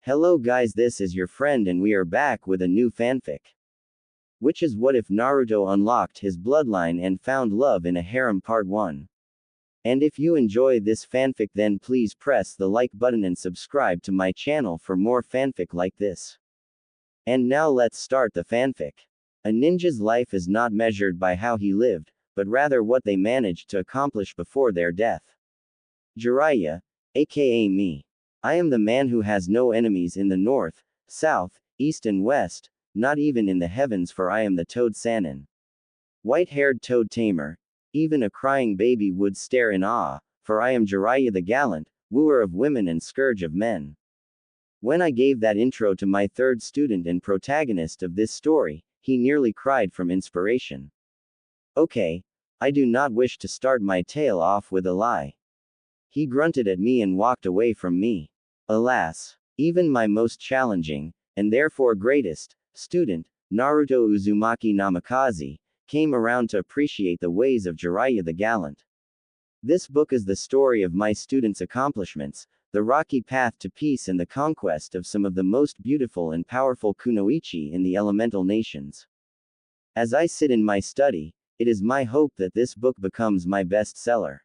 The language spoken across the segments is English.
Hello guys, this is your friend and we are back with a new fanfic. Which is what if Naruto unlocked his bloodline and found love in a harem part 1. And if you enjoy this fanfic then please press the like button and subscribe to my channel for more fanfic like this. And now let's start the fanfic. A ninja's life is not measured by how he lived, but rather what they managed to accomplish before their death. Jiraiya, aka me. I am the man who has no enemies in the north, south, east and west, not even in the heavens for I am the Toad Sannin. White-haired toad tamer, even a crying baby would stare in awe, for I am Jiraiya the gallant, wooer of women and scourge of men. When I gave that intro to my third student and protagonist of this story, he nearly cried from inspiration. Okay, I do not wish to start my tale off with a lie. He grunted at me and walked away from me. Alas, even my most challenging, and therefore greatest, student, Naruto Uzumaki Namikaze, came around to appreciate the ways of Jiraiya the gallant. This book is the story of my student's accomplishments, the rocky path to peace and the conquest of some of the most beautiful and powerful kunoichi in the elemental nations. As I sit in my study, it is my hope that this book becomes my bestseller.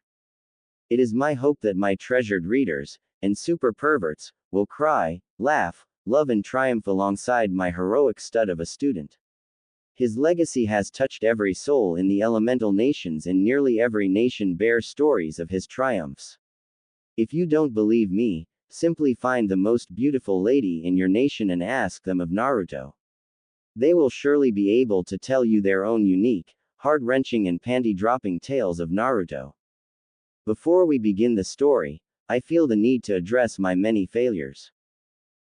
It is my hope that my treasured readers, and super perverts, will cry, laugh, love and triumph alongside my heroic stud of a student. His legacy has touched every soul in the elemental nations and nearly every nation bears stories of his triumphs. If you don't believe me, simply find the most beautiful lady in your nation and ask them of Naruto. They will surely be able to tell you their own unique, heart-wrenching and panty-dropping tales of Naruto. Before we begin the story, I feel the need to address my many failures.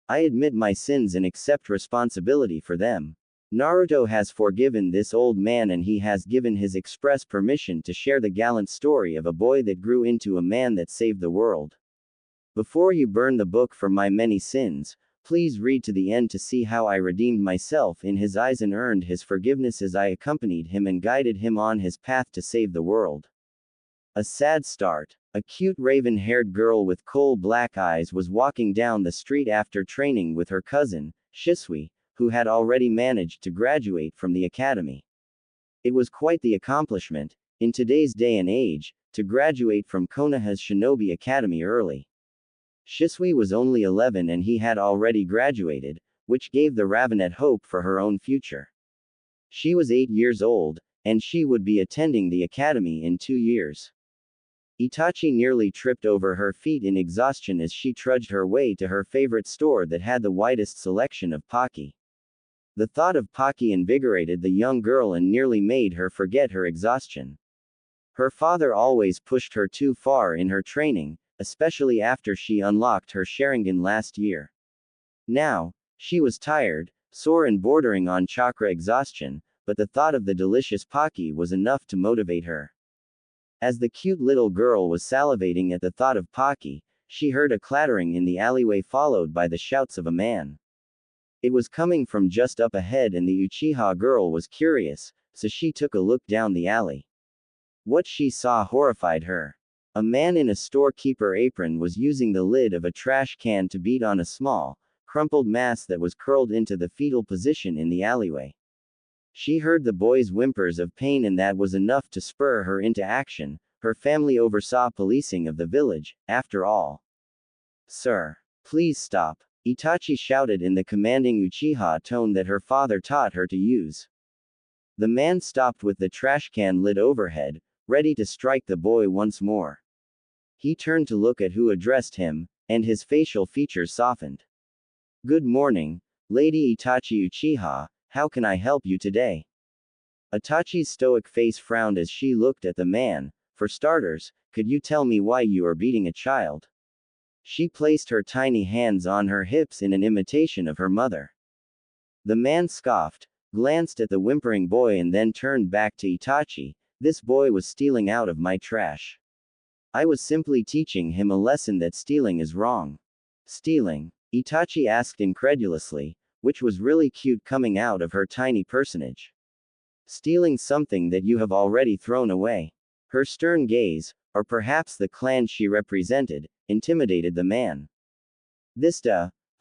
I admit my sins and accept responsibility for them. Naruto has forgiven this old man and he has given his express permission to share the gallant story of a boy that grew into a man that saved the world. Before you burn the book for my many sins, please read to the end to see how I redeemed myself in his eyes and earned his forgiveness as I accompanied him and guided him on his path to save the world. A sad start. A cute raven-haired girl with coal-black eyes was walking down the street after training with her cousin, Shisui, who had already managed to graduate from the academy. It was quite the accomplishment, in today's day and age, to graduate from Konoha's Shinobi Academy early. Shisui was only 11 and he had already graduated, which gave the Ravenet hope for her own future. She was 8 years old, and she would be attending the academy in 2 years. Itachi nearly tripped over her feet in exhaustion as she trudged her way to her favorite store that had the widest selection of Pocky. The thought of Pocky invigorated the young girl and nearly made her forget her exhaustion. Her father always pushed her too far in her training, especially after she unlocked her Sharingan last year. Now, she was tired, sore and bordering on chakra exhaustion, but the thought of the delicious Pocky was enough to motivate her. As the cute little girl was salivating at the thought of Pocky, she heard a clattering in the alleyway followed by the shouts of a man. It was coming from just up ahead and the Uchiha girl was curious, so she took a look down the alley. What she saw horrified her. A man in a storekeeper apron was using the lid of a trash can to beat on a small, crumpled mass that was curled into the fetal position in the alleyway. She heard the boy's whimpers of pain and that was enough to spur her into action. Her family oversaw policing of the village, after all. Sir, please stop, Itachi shouted in the commanding Uchiha tone that her father taught her to use. The man stopped with the trash can lid overhead, ready to strike the boy once more. He turned to look at who addressed him, and his facial features softened. Good morning, Lady Itachi Uchiha. How can I help you today? Itachi's stoic face frowned as she looked at the man. For starters, could you tell me why you are beating a child? She placed her tiny hands on her hips in an imitation of her mother. The man scoffed, glanced at the whimpering boy and then turned back to Itachi. This boy was stealing out of my trash. I was simply teaching him a lesson that stealing is wrong. Stealing? Itachi asked incredulously, which was really cute coming out of her tiny personage. Stealing something that you have already thrown away. Her stern gaze, or perhaps the clan she represented, intimidated the man.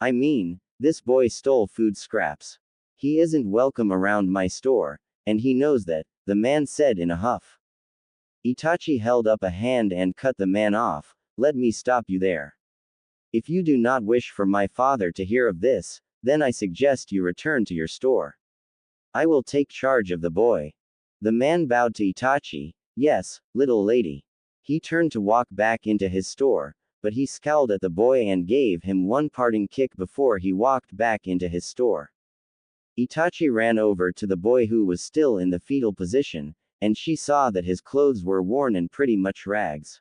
I mean, this boy stole food scraps. He isn't welcome around my store, and he knows that, the man said in a huff. Itachi held up a hand and cut the man off. Let me stop you there. If you do not wish for my father to hear of this, then I suggest you return to your store. I will take charge of the boy. The man bowed to Itachi. Yes, little lady. He turned to walk back into his store, but he scowled at the boy and gave him one parting kick before he walked back into his store. Itachi ran over to the boy who was still in the fetal position, and she saw that his clothes were worn and pretty much rags.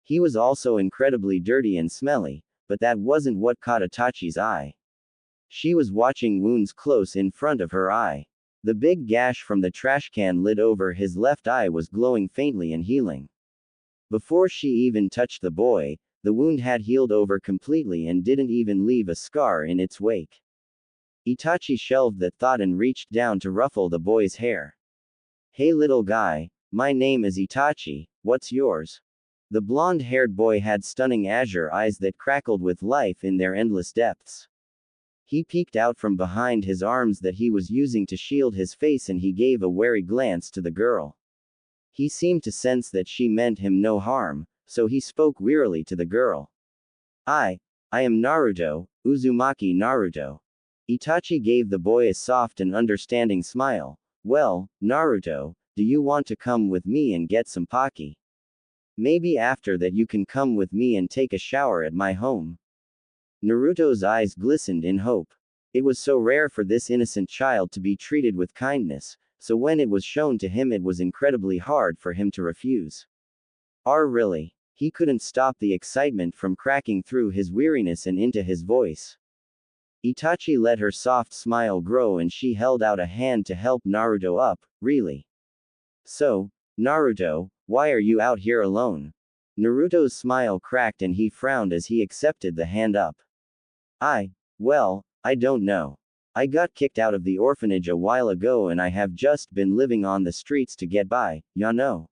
He was also incredibly dirty and smelly, but that wasn't what caught Itachi's eye. She was watching wounds close in front of her eye. The big gash from the trash can lid over his left eye was glowing faintly and healing. Before she even touched the boy, the wound had healed over completely and didn't even leave a scar in its wake. Itachi shelved that thought and reached down to ruffle the boy's hair. Hey little guy, my name is Itachi, what's yours? The blonde-haired boy had stunning azure eyes that crackled with life in their endless depths. He peeked out from behind his arms that he was using to shield his face and he gave a wary glance to the girl. He seemed to sense that she meant him no harm, so he spoke wearily to the girl. I am Naruto, Uzumaki Naruto. Itachi gave the boy a soft and understanding smile. Well, Naruto, do you want to come with me and get some Pocky? Maybe after that you can come with me and take a shower at my home. Naruto's eyes glistened in hope. It was so rare for this innocent child to be treated with kindness, so when it was shown to him it was incredibly hard for him to refuse. Really? He couldn't stop the excitement from cracking through his weariness and into his voice. Itachi let her soft smile grow and she held out a hand to help Naruto up. Really? So, Naruto, why are you out here alone? Naruto's smile cracked and he frowned as he accepted the hand up. Well, I don't know. I got kicked out of the orphanage a while ago and I have just been living on the streets to get by, ya know.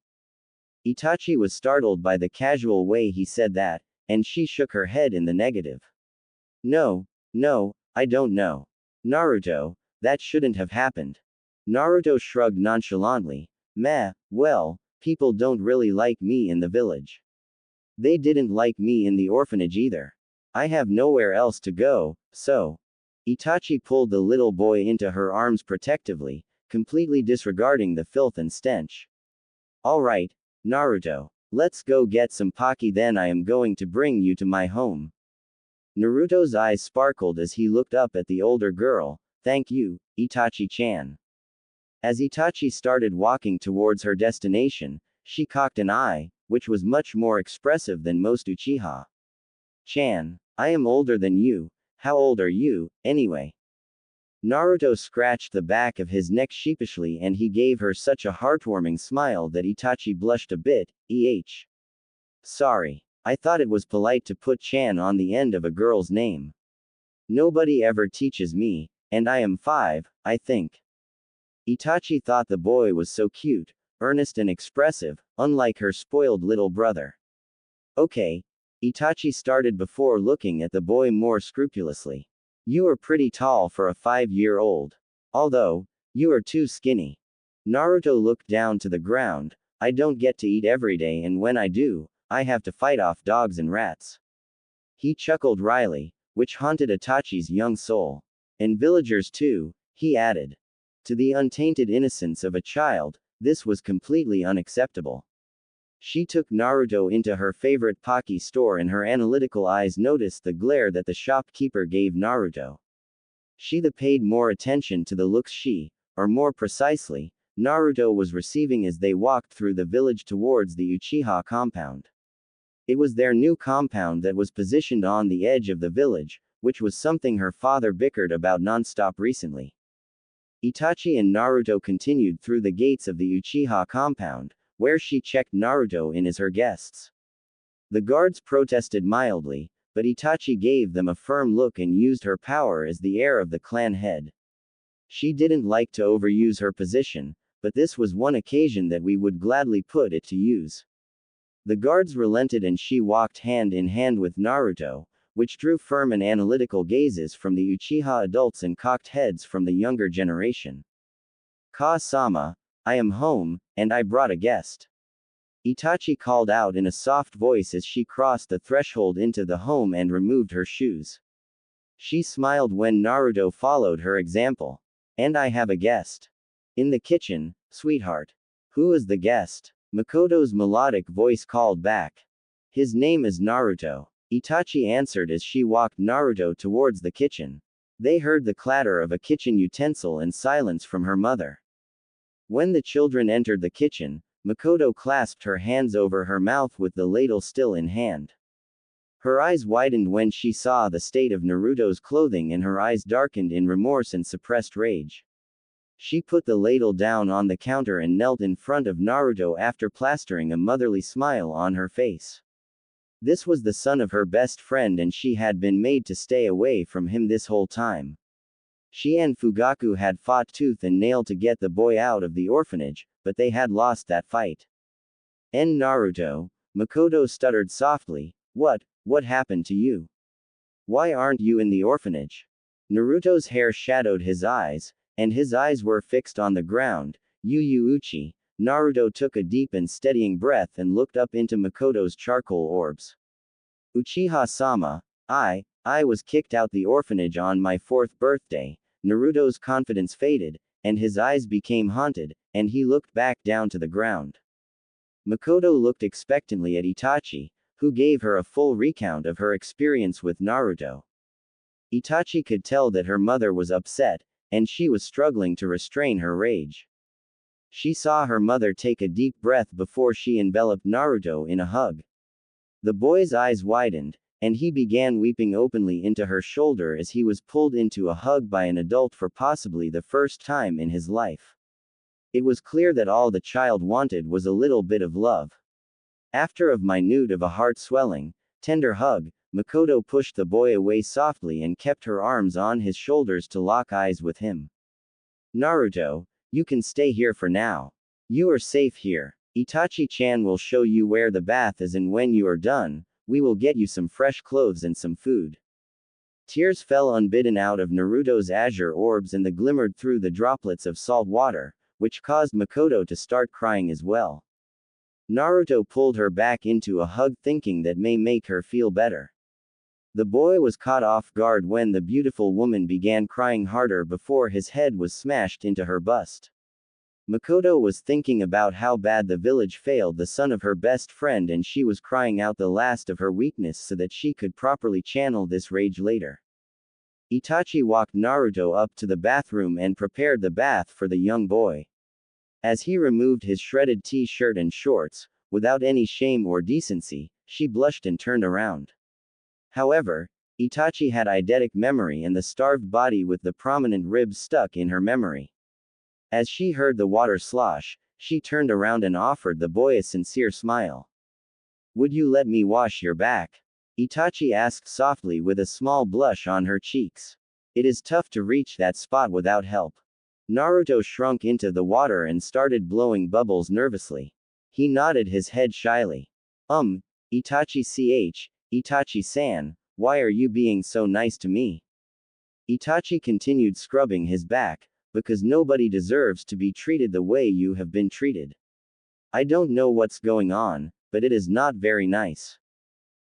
Itachi was startled by the casual way he said that, and she shook her head in the negative. No, I don't know. Naruto, that shouldn't have happened. Naruto shrugged nonchalantly. Meh, well, people don't really like me in the village. They didn't like me in the orphanage either. I have nowhere else to go, so. Itachi pulled the little boy into her arms protectively, completely disregarding the filth and stench. Alright, Naruto. Let's go get some Pocky then I am going to bring you to my home. Naruto's eyes sparkled as he looked up at the older girl. Thank you, Itachi-chan. As Itachi started walking towards her destination, she cocked an eye, which was much more expressive than most Uchiha. Chan, I am older than you. How old are you, anyway? Naruto scratched the back of his neck sheepishly and he gave her such a heartwarming smile that Itachi blushed a bit. Sorry. I thought it was polite to put Chan on the end of a girl's name. Nobody ever teaches me, and I am 5, I think. Itachi thought the boy was so cute, earnest and expressive, unlike her spoiled little brother. Okay. Itachi started before looking at the boy more scrupulously. You are pretty tall for a 5-year-old. Although, you are too skinny. Naruto looked down to the ground. I don't get to eat every day and when I do, I have to fight off dogs and rats. He chuckled wryly, which haunted Itachi's young soul. And villagers too, he added. To the untainted innocence of a child, this was completely unacceptable. She took Naruto into her favorite Pocky store and her analytical eyes noticed the glare that the shopkeeper gave Naruto. She paid more attention to the looks or more precisely, Naruto was receiving as they walked through the village towards the Uchiha compound. It was their new compound that was positioned on the edge of the village, which was something her father bickered about nonstop recently. Itachi and Naruto continued through the gates of the Uchiha compound, where she checked Naruto in as her guests. The guards protested mildly, but Itachi gave them a firm look and used her power as the heir of the clan head. She didn't like to overuse her position, but this was one occasion that we would gladly put it to use. The guards relented and she walked hand in hand with Naruto, which drew firm and analytical gazes from the Uchiha adults and cocked heads from the younger generation. Ka-sama, I am home, and I brought a guest. Itachi called out in a soft voice as she crossed the threshold into the home and removed her shoes. She smiled when Naruto followed her example. And I have a guest. In the kitchen, sweetheart. Who is the guest? Makoto's melodic voice called back. His name is Naruto. Itachi answered as she walked Naruto towards the kitchen. They heard the clatter of a kitchen utensil and silence from her mother. When the children entered the kitchen, Makoto clasped her hands over her mouth with the ladle still in hand. Her eyes widened when she saw the state of Naruto's clothing and her eyes darkened in remorse and suppressed rage. She put the ladle down on the counter and knelt in front of Naruto after plastering a motherly smile on her face. This was the son of her best friend and she had been made to stay away from him this whole time. She and Fugaku had fought tooth and nail to get the boy out of the orphanage, but they had lost that fight. Naruto, Makoto stuttered softly, what happened to you? Why aren't you in the orphanage? Naruto's hair shadowed his eyes, and his eyes were fixed on the ground. Uchi. Naruto took a deep and steadying breath and looked up into Makoto's charcoal orbs. Uchiha-sama, I was kicked out the orphanage on my 4th birthday. Naruto's confidence faded, and his eyes became haunted, and he looked back down to the ground. Makoto looked expectantly at Itachi, who gave her a full recount of her experience with Naruto. Itachi could tell that her mother was upset, and she was struggling to restrain her rage. She saw her mother take a deep breath before she enveloped Naruto in a hug. The boy's eyes widened, and he began weeping openly into her shoulder as he was pulled into a hug by an adult for possibly the first time in his life. It was clear that all the child wanted was a little bit of love. After a minute of a heart-swelling, tender hug, Makoto pushed the boy away softly and kept her arms on his shoulders to lock eyes with him. Naruto, you can stay here for now. You are safe here. Itachi-chan will show you where the bath is and when you are done, we will get you some fresh clothes and some food. Tears fell unbidden out of Naruto's azure orbs and they glimmered through the droplets of salt water, which caused Makoto to start crying as well. Naruto pulled her back into a hug thinking that may make her feel better. The boy was caught off guard when the beautiful woman began crying harder before his head was smashed into her bust. Makoto was thinking about how bad the village failed the son of her best friend and she was crying out the last of her weakness so that she could properly channel this rage later. Itachi walked Naruto up to the bathroom and prepared the bath for the young boy. As he removed his shredded t-shirt and shorts, without any shame or decency, she blushed and turned around. However, Itachi had eidetic memory and the starved body with the prominent ribs stuck in her memory. As she heard the water slosh, she turned around and offered the boy a sincere smile. Would you let me wash your back? Itachi asked softly with a small blush on her cheeks. It is tough to reach that spot without help. Naruto shrunk into the water and started blowing bubbles nervously. He nodded his head shyly. Itachi-san, why are you being so nice to me? Itachi continued scrubbing his back, because nobody deserves to be treated the way you have been treated. I don't know what's going on, but it is not very nice.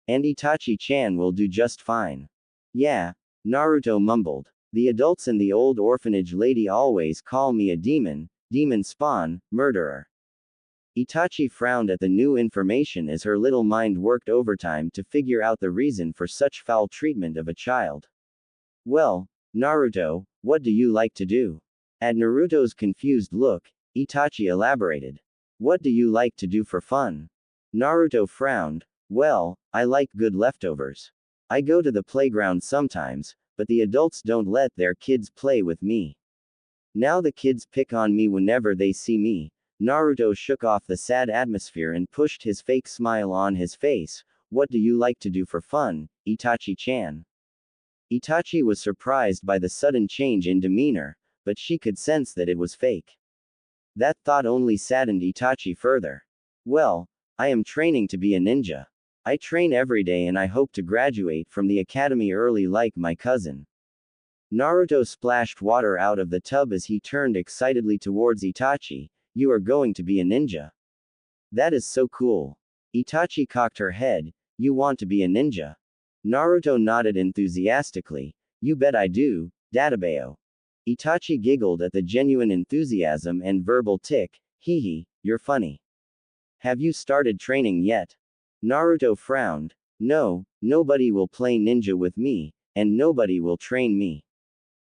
And Itachi-chan will do just fine. Yeah, Naruto mumbled. The adults in the old orphanage lady always call me a demon spawn, murderer. Itachi frowned at the new information as her little mind worked overtime to figure out the reason for such foul treatment of a child. Well, Naruto, what do you like to do? At Naruto's confused look, Itachi elaborated. What do you like to do for fun? Naruto frowned. Well, I like good leftovers. I go to the playground sometimes, but the adults don't let their kids play with me. Now the kids pick on me whenever they see me. Naruto shook off the sad atmosphere and pushed his fake smile on his face. What do you like to do for fun, Itachi-chan? Itachi was surprised by the sudden change in demeanor, but she could sense that it was fake. That thought only saddened Itachi further. Well, I am training to be a ninja. I train every day and I hope to graduate from the academy early like my cousin. Naruto splashed water out of the tub as he turned excitedly towards Itachi. You are going to be a ninja. That is so cool. Itachi cocked her head. You want to be a ninja? Naruto nodded enthusiastically. You bet I do, Databeo. Itachi giggled at the genuine enthusiasm and verbal tick. Hee hee, you're funny. Have you started training yet? Naruto frowned. No, nobody will play ninja with me, and nobody will train me.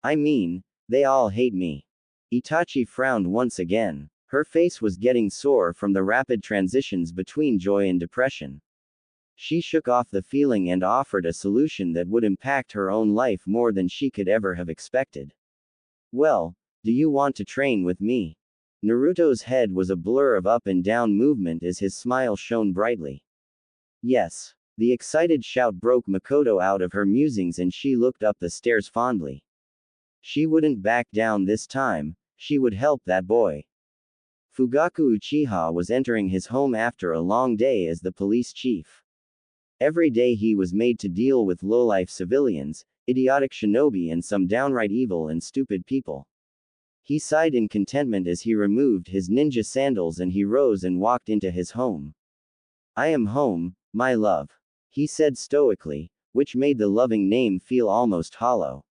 I mean, they all hate me. Itachi frowned once again. Her face was getting sore from the rapid transitions between joy and depression. She shook off the feeling and offered a solution that would impact her own life more than she could ever have expected. Well, do you want to train with me? Naruto's head was a blur of up and down movement as his smile shone brightly. Yes. The excited shout broke Makoto out of her musings and she looked up the stairs fondly. She wouldn't back down this time, she would help that boy. Fugaku Uchiha was entering his home after a long day as the police chief. Every day he was made to deal with low-life civilians, idiotic shinobi and some downright evil and stupid people. He sighed in contentment as he removed his ninja sandals and he rose and walked into his home. I am home, my love. He said stoically, which made the loving name feel almost hollow.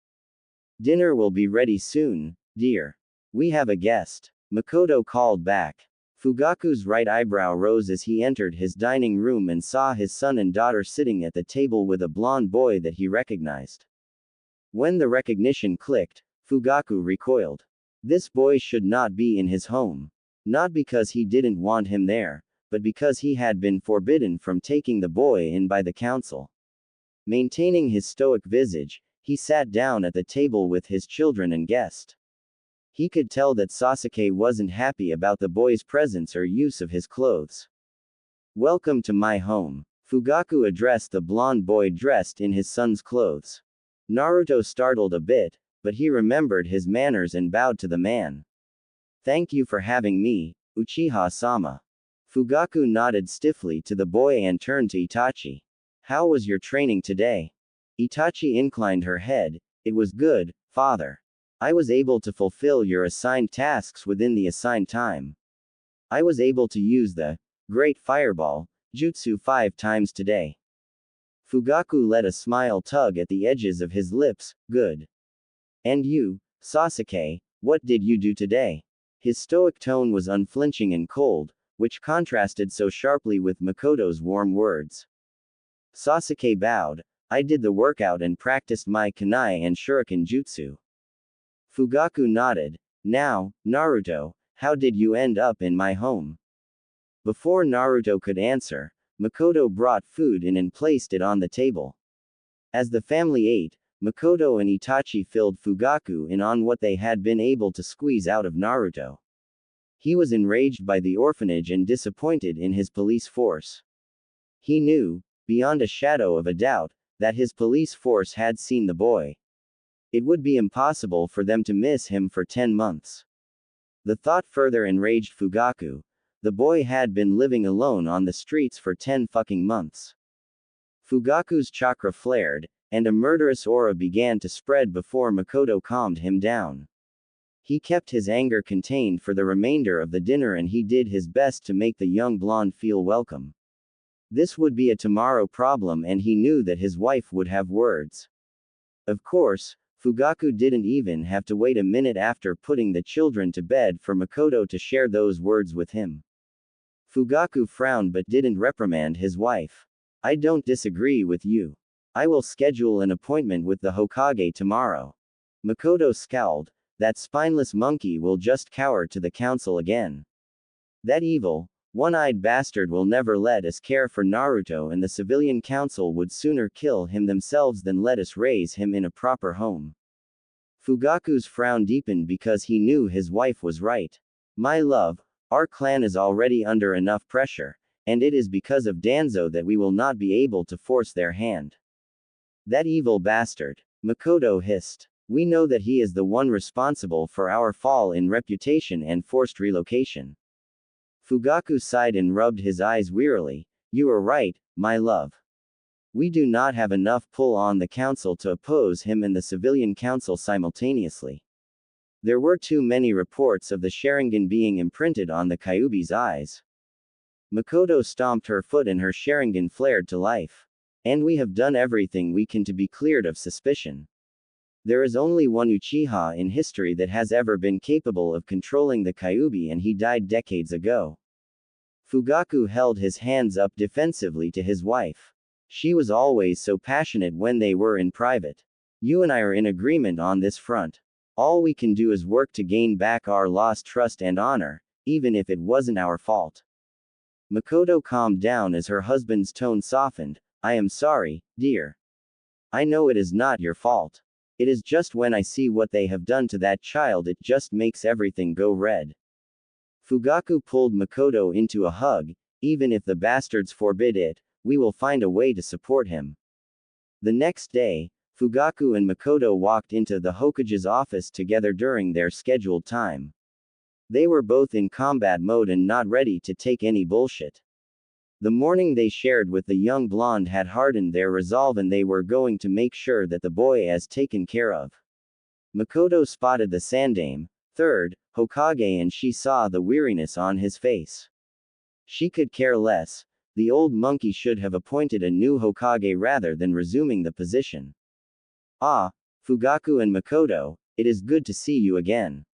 Dinner will be ready soon, dear. We have a guest. Makoto called back. Fugaku's right eyebrow rose as he entered his dining room and saw his son and daughter sitting at the table with a blonde boy that he recognized. When the recognition clicked, Fugaku recoiled. This boy should not be in his home. Not because he didn't want him there, but because he had been forbidden from taking the boy in by the council. Maintaining his stoic visage, he sat down at the table with his children and guest. He could tell that Sasuke wasn't happy about the boy's presence or use of his clothes. Welcome to my home. Fugaku addressed the blonde boy dressed in his son's clothes. Naruto startled a bit, but he remembered his manners and bowed to the man. Thank you for having me, Uchiha-sama. Fugaku nodded stiffly to the boy and turned to Itachi. How was your training today? Itachi inclined her head. It was good, father. I was able to fulfill your assigned tasks within the assigned time. I was able to use the Great Fireball Jutsu 5 times today. Fugaku let a smile tug at the edges of his lips. Good. And you, Sasuke, what did you do today? His stoic tone was unflinching and cold, which contrasted so sharply with Makoto's warm words. Sasuke bowed. I did the workout and practiced my kunai and shuriken jutsu. Fugaku nodded. Now, Naruto, how did you end up in my home? Before Naruto could answer, Makoto brought food in and placed it on the table. As the family ate, Makoto and Itachi filled Fugaku in on what they had been able to squeeze out of Naruto. He was enraged by the orphanage and disappointed in his police force. He knew, beyond a shadow of a doubt, that his police force had seen the boy. It would be impossible for them to miss him for 10 months. The thought further enraged Fugaku. The boy had been living alone on the streets for 10 fucking months. Fugaku's chakra flared, and a murderous aura began to spread before Makoto calmed him down. He kept his anger contained for the remainder of the dinner and he did his best to make the young blonde feel welcome. This would be a tomorrow problem and he knew that his wife would have words. Of course, Fugaku didn't even have to wait a minute after putting the children to bed for Makoto to share those words with him. Fugaku frowned but didn't reprimand his wife. I don't disagree with you. I will schedule an appointment with the Hokage tomorrow. Makoto scowled. That spineless monkey will just cower to the council again. That evil, one-eyed bastard will never let us care for Naruto and the civilian council would sooner kill him themselves than let us raise him in a proper home. Fugaku's frown deepened because he knew his wife was right. My love, our clan is already under enough pressure, and it is because of Danzo that we will not be able to force their hand. That evil bastard, Makoto hissed. We know that he is the one responsible for our fall in reputation and forced relocation. Fugaku sighed and rubbed his eyes wearily. You are right, my love. We do not have enough pull on the council to oppose him and the civilian council simultaneously. There were too many reports of the Sharingan being imprinted on the Kyuubi's eyes. Makoto stomped her foot and her Sharingan flared to life. And we have done everything we can to be cleared of suspicion. There is only one Uchiha in history that has ever been capable of controlling the Kyuubi, and he died decades ago. Fugaku held his hands up defensively to his wife. She was always so passionate when they were in private. You and I are in agreement on this front. All we can do is work to gain back our lost trust and honor, even if it wasn't our fault. Makoto calmed down as her husband's tone softened. I am sorry, dear. I know it is not your fault. It is just when I see what they have done to that child, it just makes everything go red. Fugaku pulled Makoto into a hug. Even if the bastards forbid it, we will find a way to support him. The next day, Fugaku and Makoto walked into the Hokage's office together during their scheduled time. They were both in combat mode and not ready to take any bullshit. The morning they shared with the young blonde had hardened their resolve, and they were going to make sure that the boy is taken care of. Makoto spotted the Sandame, third Hokage, and she saw the weariness on his face. She could care less. The old monkey should have appointed a new Hokage rather than resuming the position. Ah, Fugaku and Makoto, it is good to see you again.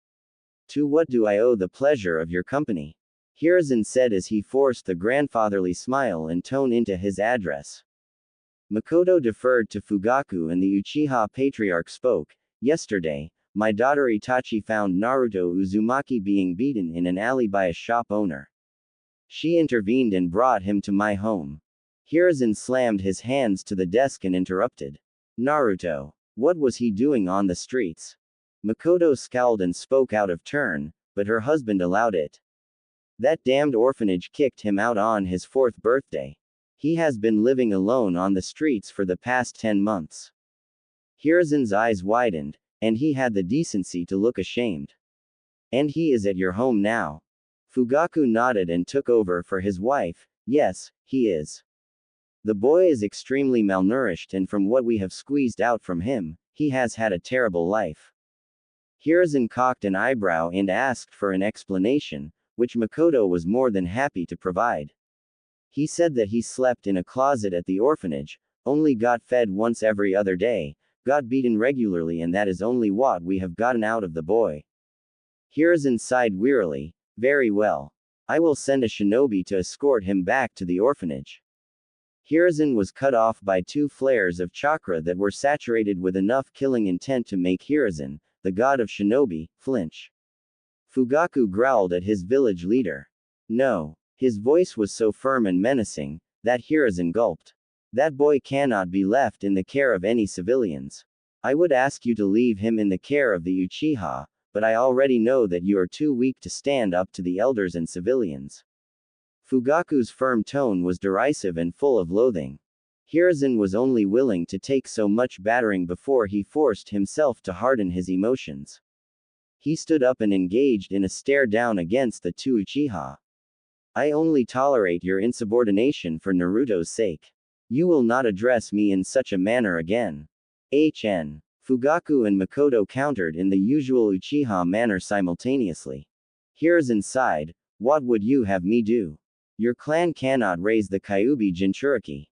To what do I owe the pleasure of your company? Hiruzen said as he forced the grandfatherly smile and tone into his address. Makoto deferred to Fugaku and the Uchiha patriarch spoke. Yesterday, my daughter Itachi found Naruto Uzumaki being beaten in an alley by a shop owner. She intervened and brought him to my home. Hiruzen slammed his hands to the desk and interrupted. Naruto. What was he doing on the streets? Makoto scowled and spoke out of turn, but her husband allowed it. That damned orphanage kicked him out on his 4th birthday. He has been living alone on the streets for the past 10 months. Hiruzen's eyes widened, and he had the decency to look ashamed. And he is at your home now? Fugaku nodded and took over for his wife. Yes, he is. The boy is extremely malnourished, and from what we have squeezed out from him, he has had a terrible life. Hiruzen cocked an eyebrow and asked for an explanation, which Makoto was more than happy to provide. He said that he slept in a closet at the orphanage, only got fed once every other day, got beaten regularly, and that is only what we have gotten out of the boy. Hiruzen sighed wearily. Very well. I will send a shinobi to escort him back to the orphanage. Hiruzen was cut off by 2 flares of chakra that were saturated with enough killing intent to make Hiruzen, the god of shinobi, flinch. Fugaku growled at his village leader. No. His voice was so firm and menacing, that Hiruzen gulped. That boy cannot be left in the care of any civilians. I would ask you to leave him in the care of the Uchiha, but I already know that you are too weak to stand up to the elders and civilians. Fugaku's firm tone was derisive and full of loathing. Hiruzen was only willing to take so much battering before he forced himself to harden his emotions. He stood up and engaged in a stare down against the 2 Uchiha. I only tolerate your insubordination for Naruto's sake. You will not address me in such a manner again. HN. Fugaku and Makoto countered in the usual Uchiha manner simultaneously. Hiruzen sighed. What would you have me do? Your clan cannot raise the Kyuubi Jinchuriki.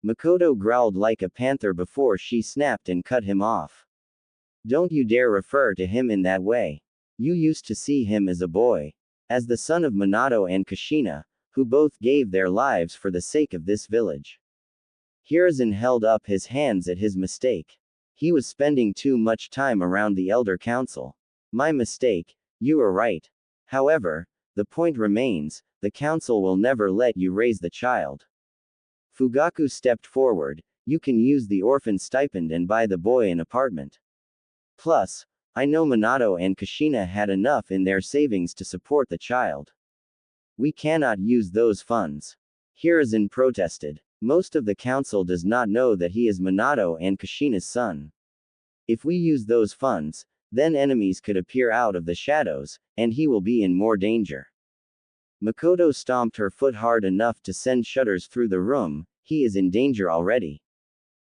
Makoto growled like a panther before she snapped and cut him off. Don't you dare refer to him in that way. You used to see him as a boy. As the son of Minato and Kushina, who both gave their lives for the sake of this village. Hiruzen held up his hands at his mistake. He was spending too much time around the Elder Council. My mistake, you are right. However, the point remains, the council will never let you raise the child. Fugaku stepped forward. You can use the orphan stipend and buy the boy an apartment. Plus, I know Minato and Kushina had enough in their savings to support the child. We cannot use those funds. Hiruzen protested. Most of the council does not know that he is Minato and Kushina's son. If we use those funds, then enemies could appear out of the shadows, and he will be in more danger. Makoto stomped her foot hard enough to send shudders through the room. He is in danger already.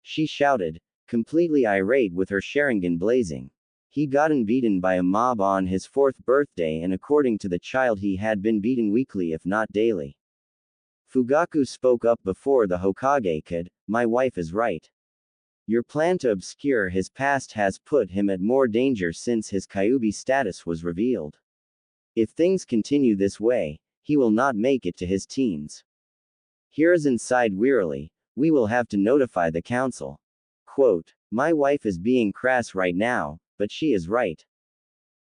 She shouted, completely irate with her Sharingan blazing. He gotten beaten by a mob on his 4th birthday, and according to the child he had been beaten weekly if not daily. Fugaku spoke up before the Hokage could. My wife is right. Your plan to obscure his past has put him at more danger since his Kyuubi status was revealed. If things continue this way, he will not make it to his teens. Hiruzen sighed wearily. We will have to notify the council. Quote, my wife is being crass right now, but she is right.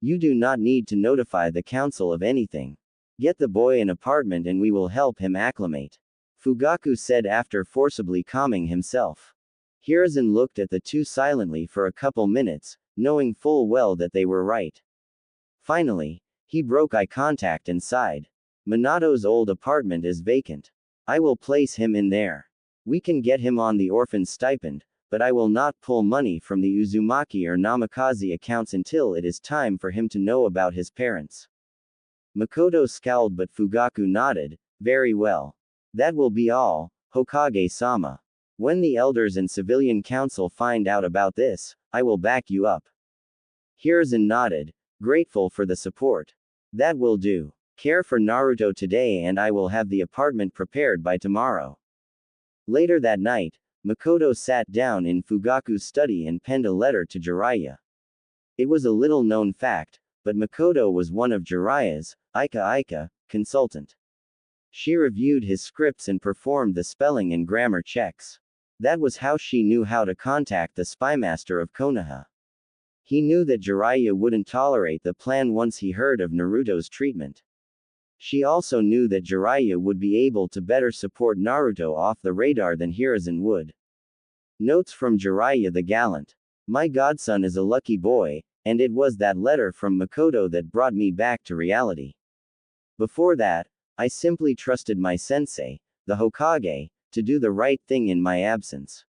You do not need to notify the council of anything. Get the boy an apartment and we will help him acclimate. Fugaku said after forcibly calming himself. Hiruzen looked at the two silently for a couple minutes, knowing full well that they were right. Finally, he broke eye contact and sighed. Minato's old apartment is vacant. I will place him in there. We can get him on the orphan stipend, but I will not pull money from the Uzumaki or Namikaze accounts until it is time for him to know about his parents. Makoto scowled, but Fugaku nodded. Very well. That will be all, Hokage-sama. When the elders and civilian council find out about this, I will back you up. Hiruzen nodded, grateful for the support. That will do. Care for Naruto today and I will have the apartment prepared by tomorrow. Later that night, Makoto sat down in Fugaku's study and penned a letter to Jiraiya. It was a little known fact, but Makoto was one of Jiraiya's Ika consultant. She reviewed his scripts and performed the spelling and grammar checks. That was how she knew how to contact the spymaster of Konoha. He knew that Jiraiya wouldn't tolerate the plan once he heard of Naruto's treatment. She also knew that Jiraiya would be able to better support Naruto off the radar than Hiruzen would. Notes from Jiraiya the Gallant. My godson is a lucky boy, and it was that letter from Makoto that brought me back to reality. Before that, I simply trusted my sensei, the Hokage, to do the right thing in my absence.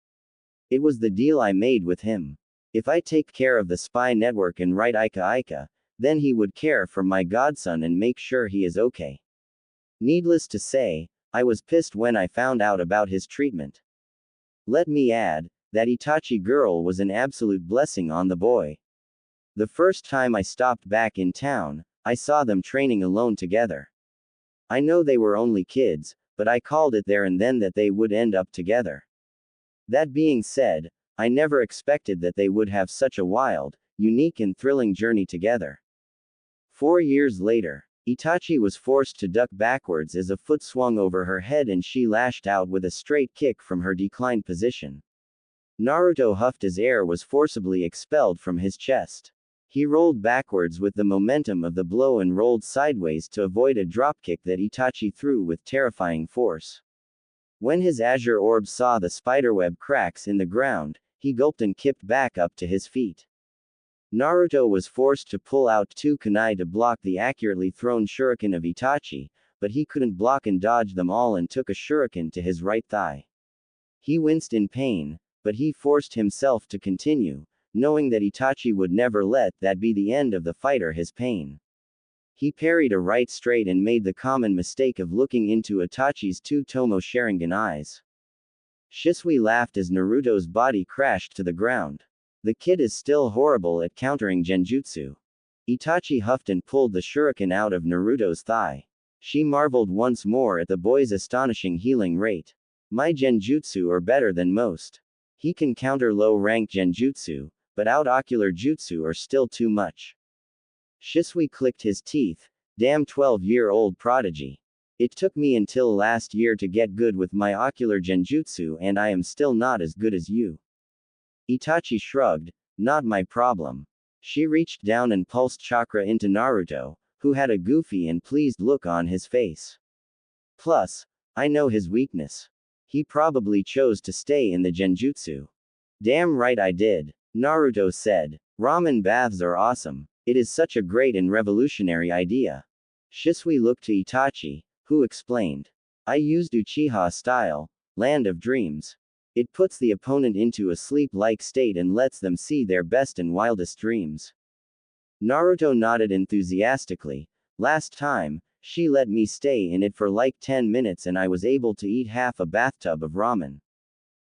It was the deal I made with him. If I take care of the spy network and write Ika, then he would care for my godson and make sure he is okay. Needless to say, I was pissed when I found out about his treatment. Let me add, that Itachi girl was an absolute blessing on the boy. The first time I stopped back in town, I saw them training alone together. I know they were only kids, but I called it there and then that they would end up together. That being said, I never expected that they would have such a wild, unique and thrilling journey together. 4 years later, Itachi was forced to duck backwards as a foot swung over her head and she lashed out with a straight kick from her declined position. Naruto huffed as air was forcibly expelled from his chest. He rolled backwards with the momentum of the blow and rolled sideways to avoid a dropkick that Itachi threw with terrifying force. When his azure orb saw the spiderweb cracks in the ground, he gulped and kipped back up to his feet. Naruto was forced to pull out 2 kunai to block the accurately thrown shuriken of Itachi, but he couldn't block and dodge them all and took a shuriken to his right thigh. He winced in pain, but he forced himself to continue, knowing that Itachi would never let that be the end of the fight or his pain. He parried a right straight and made the common mistake of looking into Itachi's 2 Tomo Sharingan eyes. Shisui laughed as Naruto's body crashed to the ground. The kid is still horrible at countering genjutsu. Itachi huffed and pulled the shuriken out of Naruto's thigh. She marveled once more at the boy's astonishing healing rate. My genjutsu are better than most. He can counter low-rank genjutsu, but out-ocular jutsu are still too much. Shisui clicked his teeth. Damn 12-year-old prodigy. It took me until last year to get good with my ocular genjutsu and I am still not as good as you. Itachi shrugged. Not my problem. She reached down and pulsed chakra into Naruto, who had a goofy and pleased look on his face. Plus, I know his weakness. He probably chose to stay in the genjutsu. Damn right I did, Naruto said. Ramen baths are awesome. It is such a great and revolutionary idea. Shisui looked to Itachi, who explained. I used Uchiha style, Land of Dreams. It puts the opponent into a sleep-like state and lets them see their best and wildest dreams. Naruto nodded enthusiastically. Last time, She let me stay in it for like 10 minutes and I was able to eat half a bathtub of ramen.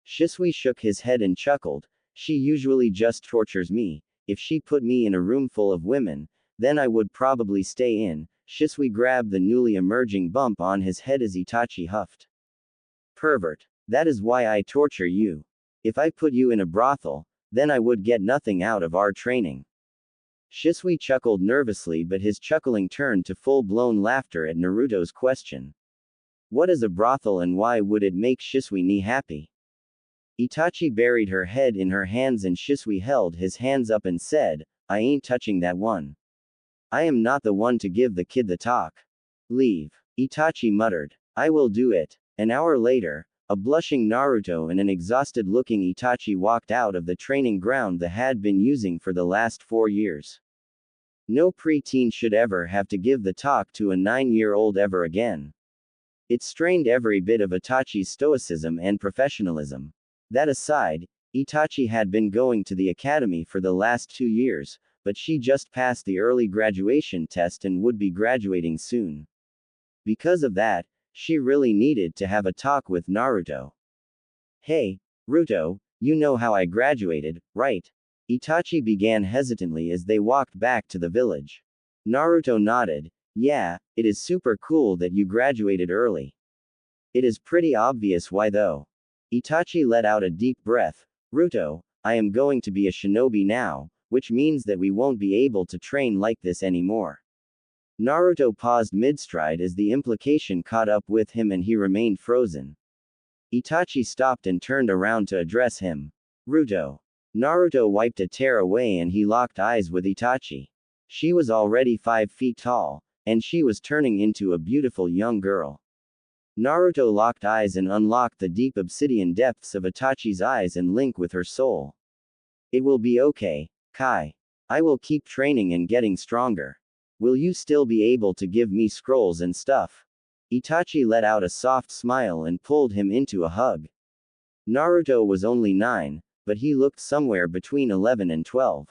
Shisui shook his head and chuckled. She usually just tortures me. If she put me in a room full of women, then I would probably stay in. Shisui grabbed the newly emerging bump on his head as Itachi huffed. Pervert. That is why I torture you. If I put you in a brothel, then I would get nothing out of our training. Shisui chuckled nervously, but his chuckling turned to full-blown laughter at Naruto's question. What is a brothel and why would it make Shisui ni happy? Itachi buried her head in her hands and Shisui held his hands up and said, I ain't touching that one. I am not the one to give the kid the talk. Leave. Itachi muttered. I will do it. An hour later, a blushing Naruto and an exhausted-looking Itachi walked out of the training ground they had been using for the last 4 years. No preteen should ever have to give the talk to a 9-year-old ever again. It strained every bit of Itachi's stoicism and professionalism. That aside, Itachi had been going to the academy for the last 2 years, but she just passed the early graduation test and would be graduating soon. Because of that, she really needed to have a talk with Naruto. Hey, Ruto, you know how I graduated, right? Itachi began hesitantly as they walked back to the village. Naruto nodded. Yeah, it is super cool that you graduated early. It is pretty obvious why though. Itachi let out a deep breath. Ruto, I am going to be a shinobi now, which means that we won't be able to train like this anymore. Naruto paused mid-stride as the implication caught up with him and he remained frozen. Itachi stopped and turned around to address him. Ruto. Naruto wiped a tear away and he locked eyes with Itachi. She was already 5 feet tall, and she was turning into a beautiful young girl. Naruto locked eyes and unlocked the deep obsidian depths of Itachi's eyes and link with her soul. It will be okay, Kai. I will keep training and getting stronger. Will you still be able to give me scrolls and stuff? Itachi let out a soft smile and pulled him into a hug. Naruto was only 9, but he looked somewhere between 11 and 12.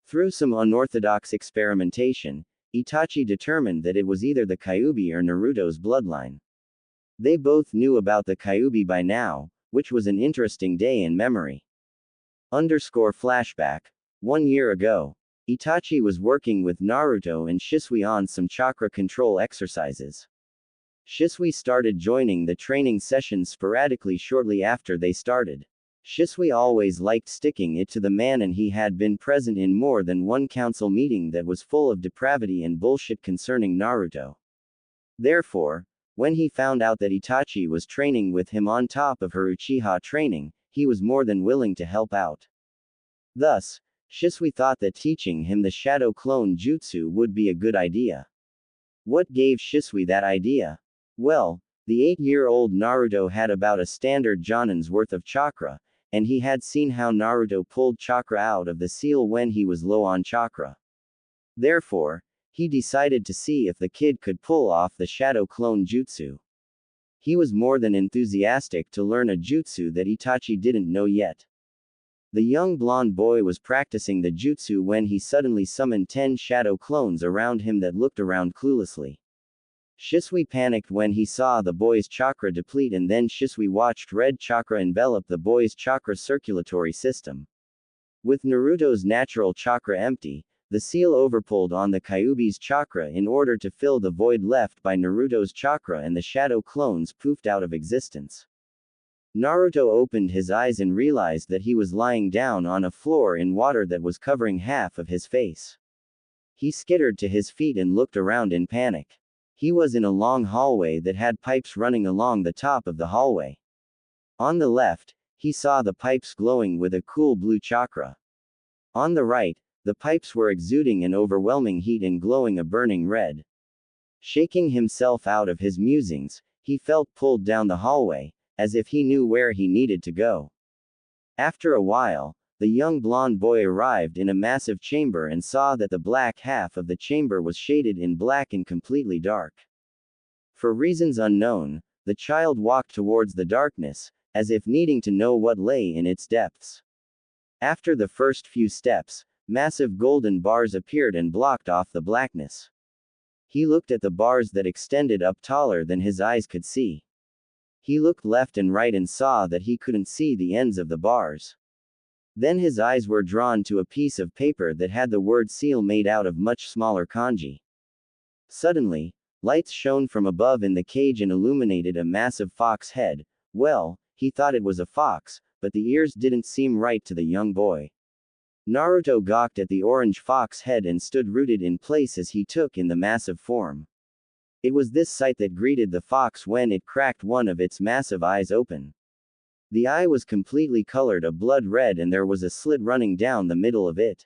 Through some unorthodox experimentation, Itachi determined that it was either the Kyuubi or Naruto's bloodline. They both knew about the Kyuubi by now, which was an interesting day in memory. Flashback. 1 year ago, Itachi was working with Naruto and Shisui on some chakra control exercises. Shisui started joining the training sessions sporadically shortly after they started. Shisui always liked sticking it to the man and he had been present in more than one council meeting that was full of depravity and bullshit concerning Naruto. Therefore, when he found out that Itachi was training with him on top of her Uchiha training, he was more than willing to help out. Thus, Shisui thought that teaching him the shadow clone jutsu would be a good idea. What gave Shisui that idea? Well, the 8-year-old Naruto had about a standard Jonin's worth of chakra, and he had seen how Naruto pulled chakra out of the seal when he was low on chakra. Therefore, he decided to see if the kid could pull off the shadow clone jutsu. He was more than enthusiastic to learn a jutsu that Itachi didn't know yet. The young blonde boy was practicing the jutsu when he suddenly summoned 10 shadow clones around him that looked around cluelessly. Shisui panicked when he saw the boy's chakra deplete and then Shisui watched red chakra envelop the boy's chakra circulatory system. With Naruto's natural chakra empty, the seal overpulled on the Kyuubi's chakra in order to fill the void left by Naruto's chakra and the shadow clones poofed out of existence. Naruto opened his eyes and realized that he was lying down on a floor in water that was covering half of his face. He skittered to his feet and looked around in panic. He was in a long hallway that had pipes running along the top of the hallway. On the left, he saw the pipes glowing with a cool blue chakra. On the right, the pipes were exuding an overwhelming heat and glowing a burning red. Shaking himself out of his musings, he felt pulled down the hallway, as if he knew where he needed to go. After a while, the young blonde boy arrived in a massive chamber and saw that the black half of the chamber was shaded in black and completely dark. For reasons unknown, the child walked towards the darkness, as if needing to know what lay in its depths. After the first few steps, massive golden bars appeared and blocked off the blackness. He looked at the bars that extended up taller than his eyes could see. He looked left and right and saw that he couldn't see the ends of the bars. Then his eyes were drawn to a piece of paper that had the word seal made out of much smaller kanji. Suddenly, lights shone from above in the cage and illuminated a massive fox head. Well, he thought it was a fox, but the ears didn't seem right to the young boy. Naruto gawked at the orange fox head and stood rooted in place as he took in the massive form. It was this sight that greeted the fox when it cracked one of its massive eyes open. The eye was completely colored a blood red and there was a slit running down the middle of it.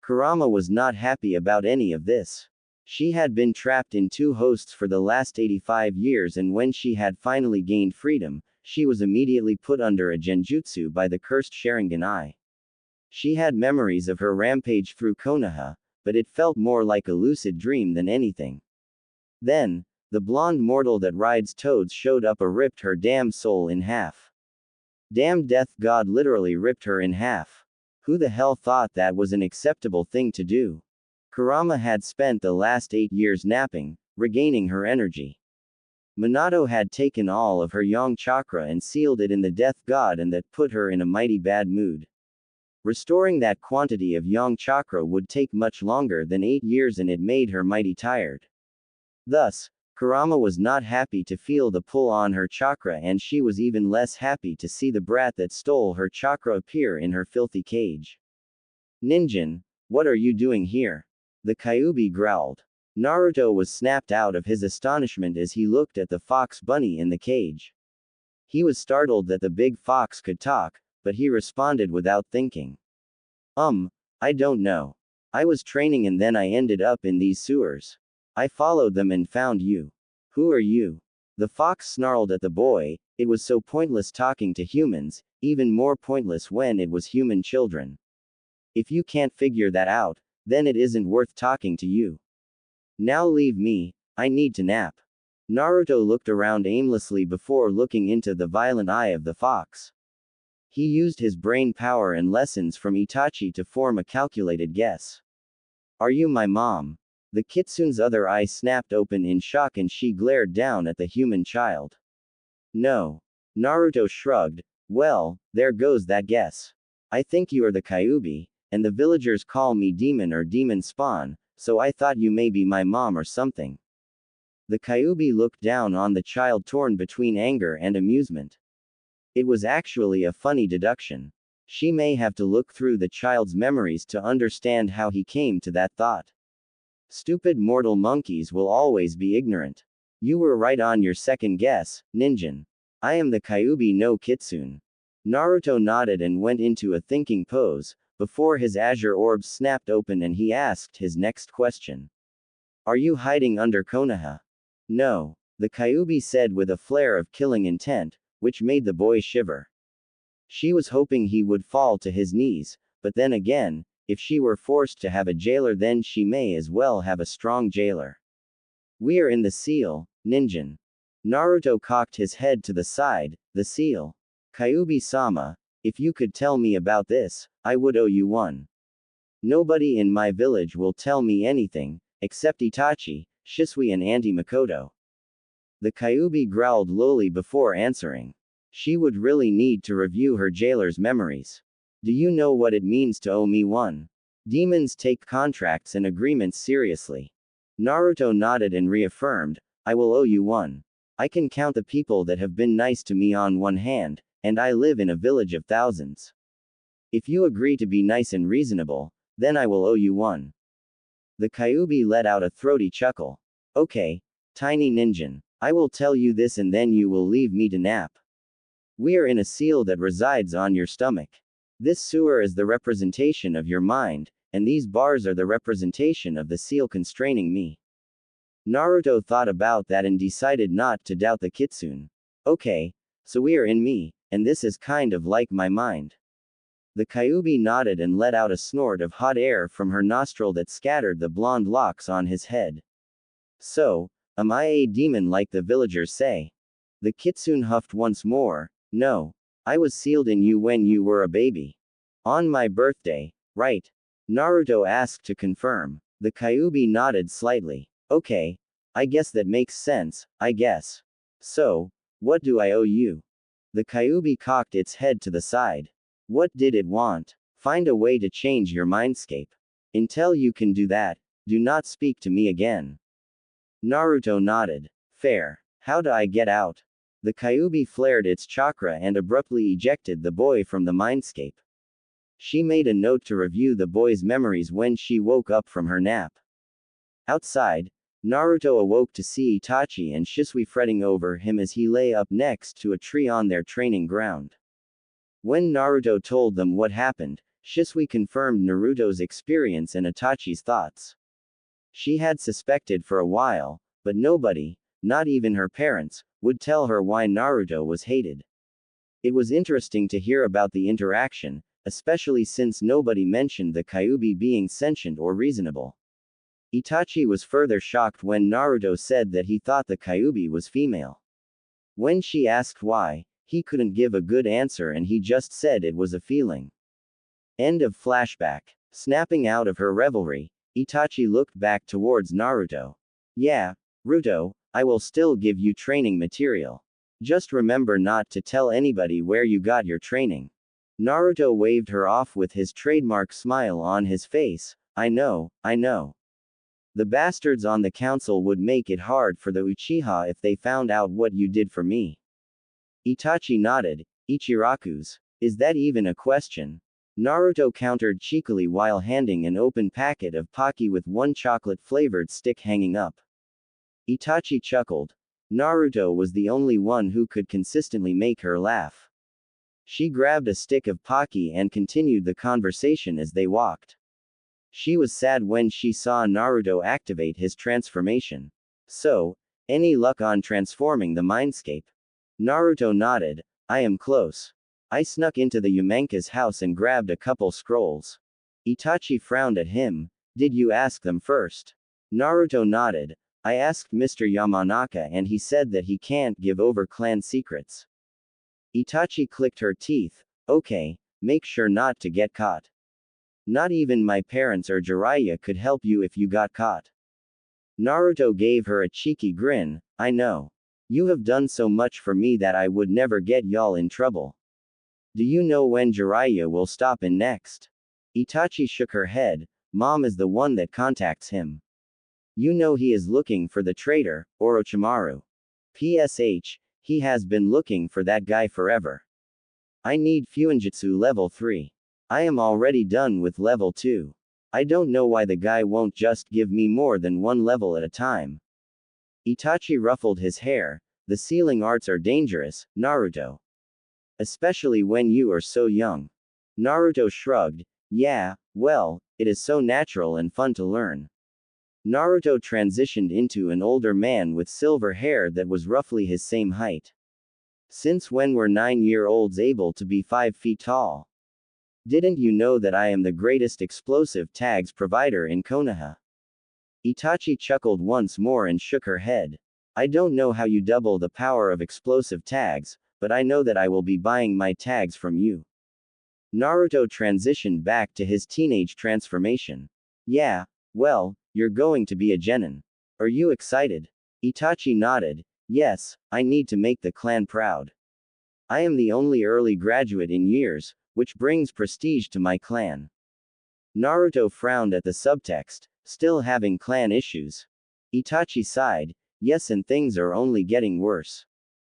Kurama was not happy about any of this. She had been trapped in two hosts for the last 85 years, and when she had finally gained freedom, she was immediately put under a genjutsu by the cursed Sharingan eye. She had memories of her rampage through Konoha, but it felt more like a lucid dream than anything. Then, the blonde mortal that rides toads showed up and ripped her damn soul in half. Damn death god literally ripped her in half. Who the hell thought that was an acceptable thing to do? Kurama had spent the last 8 years napping, regaining her energy. Minato had taken all of her yang chakra and sealed it in the death god, and that put her in a mighty bad mood. Restoring that quantity of yang chakra would take much longer than 8 years, and it made her mighty tired. Thus, Kurama was not happy to feel the pull on her chakra, and she was even less happy to see the brat that stole her chakra appear in her filthy cage. Ninjin, what are you doing here? The Kyuubi growled. Naruto was snapped out of his astonishment as he looked at the fox bunny in the cage. He was startled that the big fox could talk, but he responded without thinking. I don't know. I was training and then I ended up in these sewers. I followed them and found you. Who are you? The fox snarled at the boy. It was so pointless talking to humans, even more pointless when it was human children. If you can't figure that out, then it isn't worth talking to you. Now leave me, I need to nap. Naruto looked around aimlessly before looking into the violent eye of the fox. He used his brain power and lessons from Itachi to form a calculated guess. Are you my mom? The kitsune's other eye snapped open in shock and she glared down at the human child. No. Naruto shrugged. Well, there goes that guess. I think you are the Kyuubi, and the villagers call me demon or demon spawn, so I thought you may be my mom or something. The Kyuubi looked down on the child, torn between anger and amusement. It was actually a funny deduction. She may have to look through the child's memories to understand how he came to that thought. Stupid mortal monkeys will always be ignorant. You were right on your second guess, Ninjin. I am the Kyuubi no Kitsune. Naruto nodded and went into a thinking pose, before his azure orbs snapped open and he asked his next question. Are you hiding under Konoha? No. The Kyuubi said with a flare of killing intent, which made the boy shiver. She was hoping he would fall to his knees, but then again, if she were forced to have a jailer, then she may as well have a strong jailer. We are in the seal, Ninjin. Naruto cocked his head to the side. The seal. Kyuubi-sama, if you could tell me about this, I would owe you one. Nobody in my village will tell me anything, except Itachi, Shisui and Auntie Makoto. The Kyuubi growled lowly before answering. She would really need to review her jailer's memories. Do you know what it means to owe me one? Demons take contracts and agreements seriously. Naruto nodded and reaffirmed, I will owe you one. I can count the people that have been nice to me on one hand, and I live in a village of thousands. If you agree to be nice and reasonable, then I will owe you one. The Kyuubi let out a throaty chuckle. Okay, tiny Ninjin. I will tell you this and then you will leave me to nap. We are in a seal that resides on your stomach. This sewer is the representation of your mind, and these bars are the representation of the seal constraining me. Naruto thought about that and decided not to doubt the kitsune. Okay, so we are in me, and this is kind of like my mind. The Kyuubi nodded and let out a snort of hot air from her nostril that scattered the blonde locks on his head. So, am I a demon like the villagers say? The kitsune huffed once more. No. I was sealed in you when you were a baby. On my birthday, right? Naruto asked to confirm. The Kyuubi nodded slightly. Okay, I guess that makes sense, I guess. So, what do I owe you? The Kyuubi cocked its head to the side. What did it want? Find a way to change your mindscape. Until you can do that, do not speak to me again. Naruto nodded. Fair. How do I get out? The Kyuubi flared its chakra and abruptly ejected the boy from the mindscape. She made a note to review the boy's memories when she woke up from her nap. Outside, Naruto awoke to see Itachi and Shisui fretting over him as he lay up next to a tree on their training ground. When Naruto told them what happened, Shisui confirmed Naruto's experience and Itachi's thoughts. She had suspected for a while, but nobody, not even her parents, would tell her why Naruto was hated. It was interesting to hear about the interaction, especially since nobody mentioned the Kyuubi being sentient or reasonable. Itachi was further shocked when Naruto said that he thought the Kyuubi was female. When she asked why, he couldn't give a good answer and he just said it was a feeling. End of flashback. Snapping out of her revelry, Itachi looked back towards Naruto. Yeah, Ruto, I will still give you training material. Just remember not to tell anybody where you got your training. Naruto waved her off with his trademark smile on his face. I know, I know. The bastards on the council would make it hard for the Uchiha if they found out what you did for me. Itachi nodded. Ichiraku's. Is that even a question? Naruto countered cheekily while handing an open packet of Pocky with one chocolate-flavored stick hanging up. Itachi chuckled. Naruto was the only one who could consistently make her laugh. She grabbed a stick of Pocky and continued the conversation as they walked. She was sad when she saw Naruto activate his transformation. So, any luck on transforming the mindscape? Naruto nodded. I am close. I snuck into the Yumenka's house and grabbed a couple scrolls. Itachi frowned at him. Did you ask them first? Naruto nodded. I asked Mr. Yamanaka and he said that he can't give over clan secrets. Itachi clicked her teeth. Okay, make sure not to get caught. Not even my parents or Jiraiya could help you if you got caught. Naruto gave her a cheeky grin. I know. You have done so much for me that I would never get y'all in trouble. Do you know when Jiraiya will stop in next? Itachi shook her head. Mom is the one that contacts him. You know he is looking for the traitor, Orochimaru. PSH, he has been looking for that guy forever. I need Fuinjutsu level 3. I am already done with level 2. I don't know why the guy won't just give me more than one level at a time. Itachi ruffled his hair. The sealing arts are dangerous, Naruto. Especially when you are so young. Naruto shrugged. Yeah, well, it is so natural and fun to learn. Naruto transitioned into an older man with silver hair that was roughly his same height. Since when were 9-year-olds able to be 5 feet tall? Didn't you know that I am the greatest explosive tags provider in Konoha? Itachi chuckled once more and shook her head. I don't know how you double the power of explosive tags, but I know that I will be buying my tags from you. Naruto transitioned back to his teenage transformation. Yeah, well, you're going to be a genin. Are you excited? Itachi nodded. Yes, I need to make the clan proud. I am the only early graduate in years, which brings prestige to my clan. Naruto frowned at the subtext, still having clan issues. Itachi sighed. Yes, and things are only getting worse.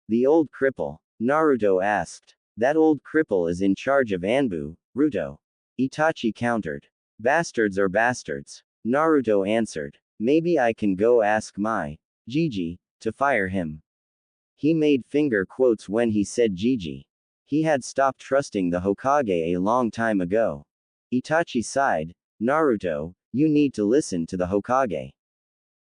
The old cripple? Naruto asked. That old cripple is in charge of Anbu, Ruto. Itachi countered. Bastards are bastards. Naruto answered. Maybe I can go ask my Gigi to fire him. He made finger quotes when he said Gigi. He had stopped trusting the Hokage a long time ago. Itachi sighed. Naruto, you need to listen to the Hokage.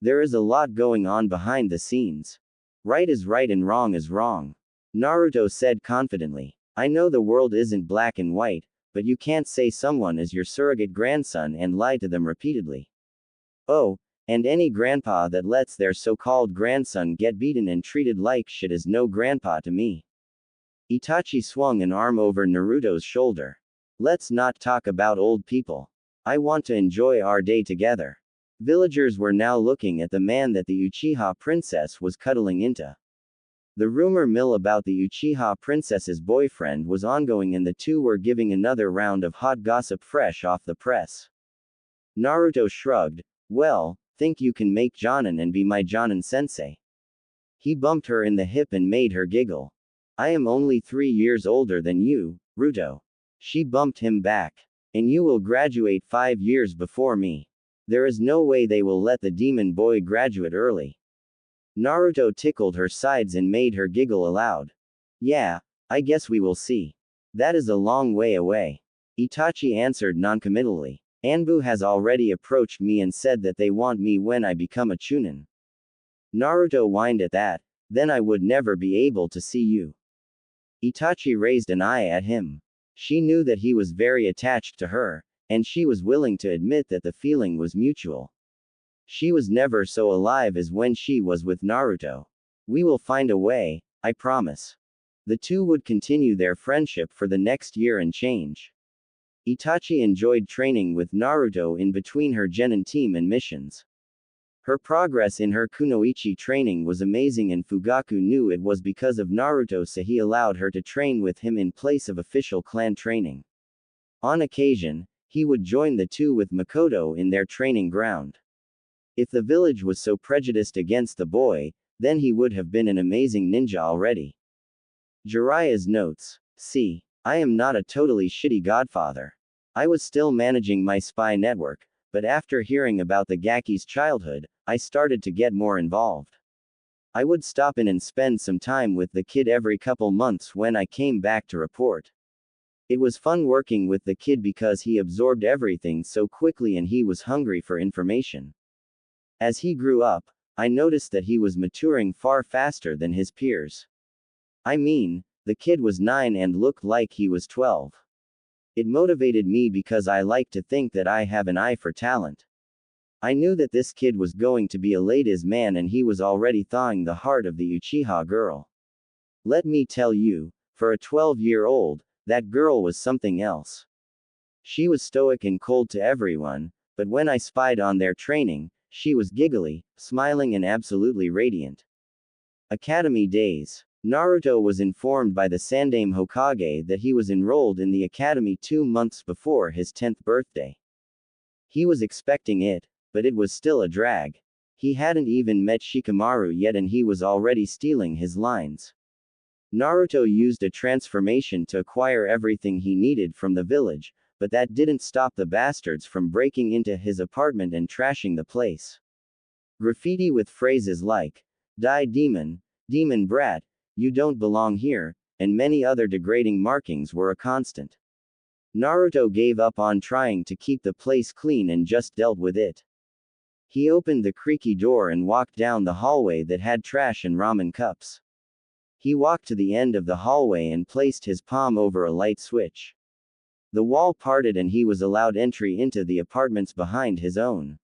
There is a lot going on behind the scenes. Right is right and wrong is wrong. Naruto said confidently. I know the world isn't black and white, but you can't say someone is your surrogate grandson and lie to them repeatedly. Oh, and any grandpa that lets their so-called grandson get beaten and treated like shit is no grandpa to me. Itachi swung an arm over Naruto's shoulder. Let's not talk about old people. I want to enjoy our day together. Villagers were now looking at the man that the Uchiha princess was cuddling into. The rumor mill about the Uchiha princess's boyfriend was ongoing and the two were giving another round of hot gossip fresh off the press. Naruto shrugged. Well, think you can make Jonin and be my Jonin sensei? He bumped her in the hip and made her giggle. I am only 3 years older than you, Ruto. She bumped him back. And you will graduate 5 years before me. There is no way they will let the demon boy graduate early. Naruto tickled her sides and made her giggle aloud. Yeah, I guess we will see. That is a long way away. Itachi answered noncommittally. Anbu has already approached me and said that they want me when I become a Chunin. Naruto whined at that. Then I would never be able to see you. Itachi raised an eye at him. She knew that he was very attached to her, and she was willing to admit that the feeling was mutual. She was never so alive as when she was with Naruto. We will find a way, I promise. The two would continue their friendship for the next year and change. Itachi enjoyed training with Naruto in between her Genin team and missions. Her progress in her kunoichi training was amazing and Fugaku knew it was because of Naruto, so he allowed her to train with him in place of official clan training. On occasion, he would join the two with Makoto in their training ground. If the village was so prejudiced against the boy, then he would have been an amazing ninja already. Jiraiya's notes. See, I am not a totally shitty godfather. I was still managing my spy network, but after hearing about the Gaki's childhood, I started to get more involved. I would stop in and spend some time with the kid every couple months when I came back to report. It was fun working with the kid because he absorbed everything so quickly and he was hungry for information. As he grew up, I noticed that he was maturing far faster than his peers. I mean, the kid was 9 and looked like he was 12. It motivated me because I like to think that I have an eye for talent. I knew that this kid was going to be a ladies' man and he was already thawing the heart of the Uchiha girl. Let me tell you, for a 12-year-old, that girl was something else. She was stoic and cold to everyone, but when I spied on their training, she was giggly, smiling and absolutely radiant. Academy days. Naruto was informed by the Sandaime Hokage that he was enrolled in the academy 2 months before his 10th birthday. He was expecting it, but it was still a drag. He hadn't even met Shikamaru yet and he was already stealing his lines. Naruto used a transformation to acquire everything he needed from the village, but that didn't stop the bastards from breaking into his apartment and trashing the place. Graffiti with phrases like, "Die demon, demon brat, you don't belong here," and many other degrading markings were a constant. Naruto gave up on trying to keep the place clean and just dealt with it. He opened the creaky door and walked down the hallway that had trash and ramen cups. He walked to the end of the hallway and placed his palm over a light switch. The wall parted and he was allowed entry into the apartments behind his own.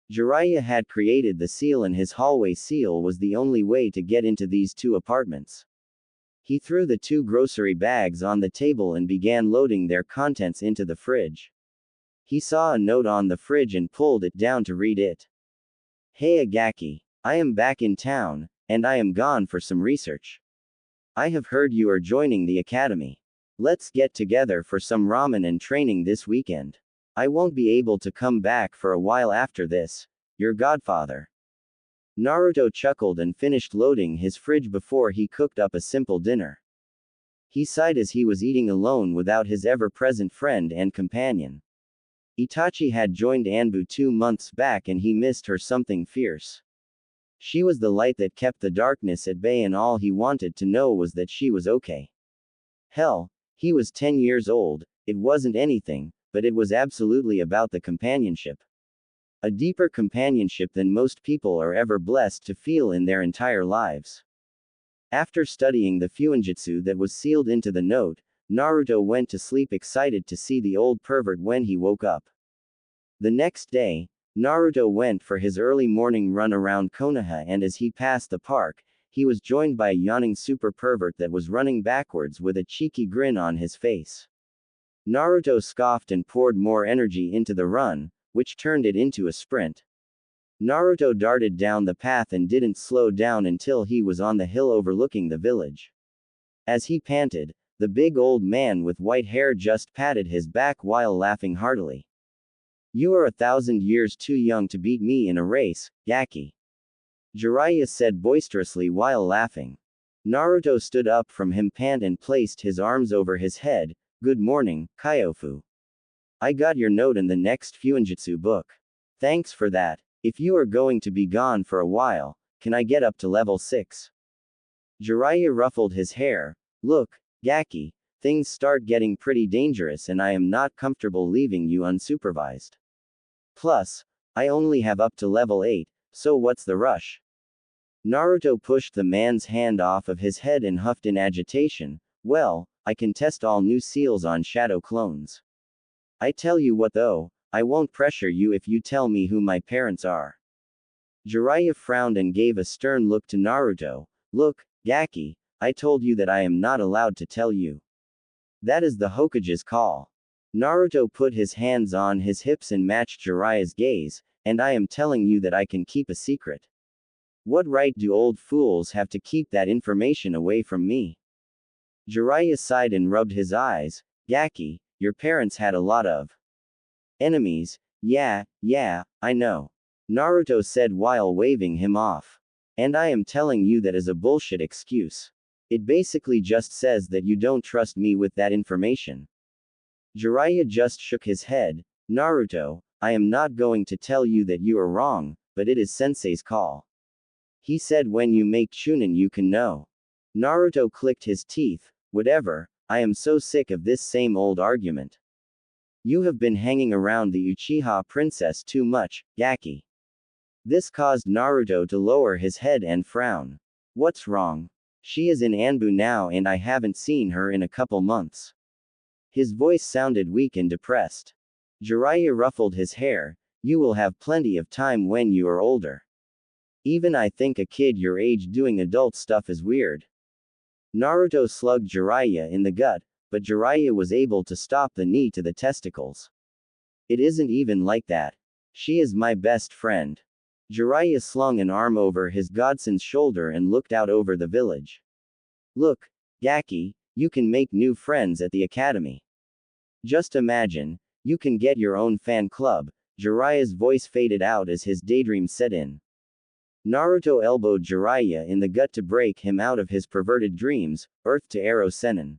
Jiraiya had created the seal and his hallway seal was the only way to get into these 2 apartments. He threw the 2 grocery bags on the table and began loading their contents into the fridge. He saw a note on the fridge and pulled it down to read it. Hey Agaki, I am back in town, and I am gone for some research. I have heard you are joining the academy. Let's get together for some ramen and training this weekend. I won't be able to come back for a while after this. Your godfather. Naruto chuckled and finished loading his fridge before he cooked up a simple dinner. He sighed as he was eating alone without his ever-present friend and companion. Itachi had joined Anbu 2 months back and he missed her something fierce. She was the light that kept the darkness at bay and all he wanted to know was that she was okay. Hell, he was 10 years old, it wasn't anything, but it was absolutely about the companionship. A deeper companionship than most people are ever blessed to feel in their entire lives. After studying the fuinjutsu that was sealed into the note, Naruto went to sleep excited to see the old pervert when he woke up. The next day, Naruto went for his early morning run around Konoha and as he passed the park, he was joined by a yawning super pervert that was running backwards with a cheeky grin on his face. Naruto scoffed and poured more energy into the run, which turned it into a sprint. Naruto darted down the path and didn't slow down until he was on the hill overlooking the village. As he panted, the big old man with white hair just patted his back while laughing heartily. You are 1,000 years too young to beat me in a race, Gaki. Jiraiya said boisterously while laughing. Naruto stood up from him and placed his arms over his head. Good morning, Kyofu. I got your note in the next Fuinjutsu book. Thanks for that. If you are going to be gone for a while, can I get up to level 6? Jiraiya ruffled his hair. Look, Gaki, things start getting pretty dangerous and I am not comfortable leaving you unsupervised. Plus, I only have up to level 8, so what's the rush? Naruto pushed the man's hand off of his head and huffed in agitation. Well, I can test all new seals on shadow clones. I tell you what though, I won't pressure you if you tell me who my parents are. Jiraiya frowned and gave a stern look to Naruto. Look, Gaki, I told you that I am not allowed to tell you. That is the Hokage's call. Naruto put his hands on his hips and matched Jiraiya's gaze, and I am telling you that I can keep a secret. What right do old fools have to keep that information away from me? Jiraiya sighed and rubbed his eyes. Gaki, your parents had a lot of enemies. Yeah, I know. Naruto said while waving him off. And I am telling you that is a bullshit excuse. It basically just says that you don't trust me with that information. Jiraiya just shook his head. Naruto, I am not going to tell you that you are wrong, but it is Sensei's call. He said when you make Chunin you can know. Naruto clicked his teeth. Whatever, I am so sick of this same old argument. You have been hanging around the Uchiha princess too much, Gaki. This caused Naruto to lower his head and frown. What's wrong? She is in Anbu now and I haven't seen her in a couple months. His voice sounded weak and depressed. Jiraiya ruffled his hair. You will have plenty of time when you are older. Even I think a kid your age doing adult stuff is weird. Naruto slugged Jiraiya in the gut, but Jiraiya was able to stop the knee to the testicles. It isn't even like that. She is my best friend. Jiraiya slung an arm over his godson's shoulder and looked out over the village. Look, Gaki, you can make new friends at the academy. Just imagine, you can get your own fan club. Jiraiya's voice faded out as his daydream set in. Naruto elbowed Jiraiya in the gut to break him out of his perverted dreams. Earth to Arrow Sennin.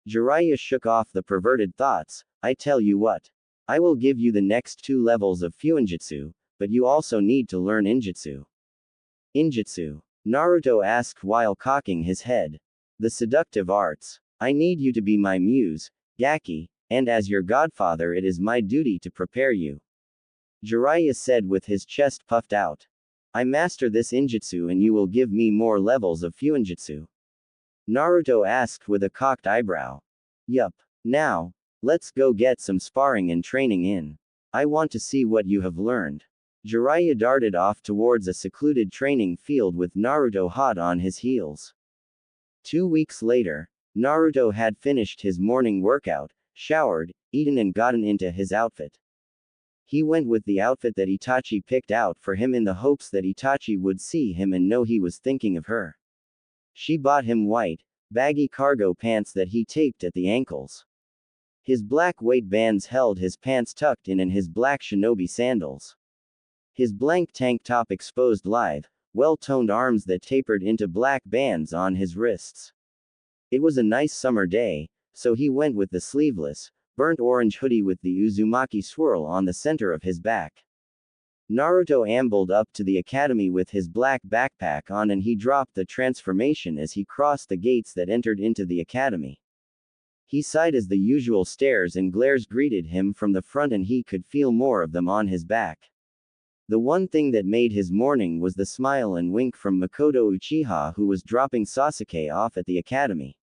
Jiraiya shook off the perverted thoughts. I tell you what. I will give you the next 2 levels of Fuinjutsu, but you also need to learn Injutsu. Injutsu? Naruto asked while cocking his head. The seductive arts. I need you to be my muse, Gaki, and as your godfather it is my duty to prepare you. Jiraiya said with his chest puffed out. I master this Injutsu and you will give me more levels of Fuinjutsu. Naruto asked with a cocked eyebrow. Yup. Now, let's go get some sparring and training in. I want to see what you have learned. Jiraiya darted off towards a secluded training field with Naruto hot on his heels. 2 weeks later, Naruto had finished his morning workout, showered, eaten and gotten into his outfit. He went with the outfit that Itachi picked out for him in the hopes that Itachi would see him and know he was thinking of her. She bought him white, baggy cargo pants that he taped at the ankles. His black weight bands held his pants tucked in and his black shinobi sandals. His blank tank top exposed lithe, well-toned arms that tapered into black bands on his wrists. It was a nice summer day, so he went with the sleeveless, burnt orange hoodie with the Uzumaki swirl on the center of his back. Naruto ambled up to the academy with his black backpack on and he dropped the transformation as he crossed the gates that entered into the academy. He sighed as the usual stares and glares greeted him from the front and he could feel more of them on his back. The one thing that made his morning was the smile and wink from Makoto Uchiha who was dropping Sasuke off at the academy.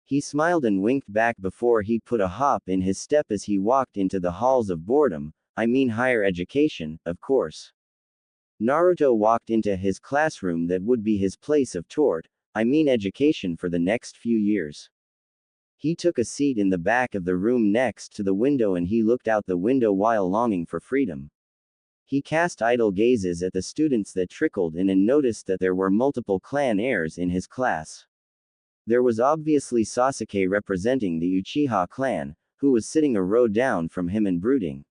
He smiled and winked back before he put a hop in his step as he walked into the halls of boredom, I mean higher education, of course. Naruto walked into his classroom that would be his place of tort, I mean education for the next few years. He took a seat in the back of the room next to the window and he looked out the window while longing for freedom. He cast idle gazes at the students that trickled in and noticed that there were multiple clan heirs in his class. There was obviously Sasuke representing the Uchiha clan, who was sitting a row down from him and brooding.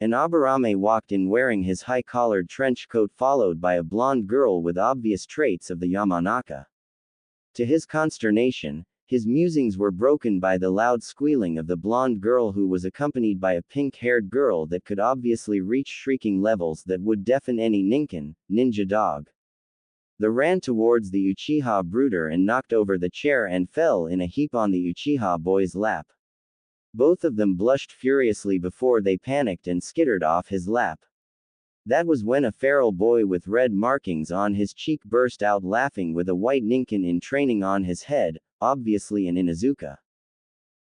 An Aburame walked in wearing his high-collared trench coat, followed by a blonde girl with obvious traits of the Yamanaka. To his consternation, his musings were broken by the loud squealing of the blonde girl, who was accompanied by a pink-haired girl that could obviously reach shrieking levels that would deafen any ninja dog. They ran towards the Uchiha brooder and knocked over the chair and fell in a heap on the Uchiha boy's lap. Both of them blushed furiously before they panicked and skittered off his lap. That was when a feral boy with red markings on his cheek burst out laughing with a white ninkin in training on his head, obviously an Inuzuka.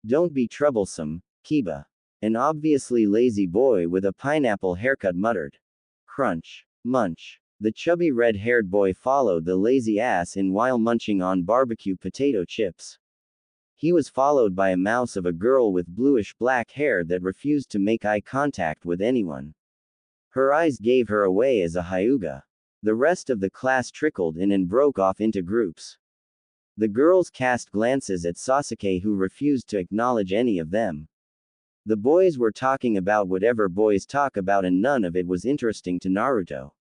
"Don't be troublesome, Kiba." An obviously lazy boy with a pineapple haircut muttered. Crunch. Munch. The chubby red-haired boy followed the lazy ass in while munching on barbecue potato chips. He was followed by a mouse of a girl with bluish-black hair that refused to make eye contact with anyone. Her eyes gave her away as a hyuga. The rest of the class trickled in and broke off into groups. The girls cast glances at Sasuke, who refused to acknowledge any of them. The boys were talking about whatever boys talk about, and none of it was interesting to Naruto.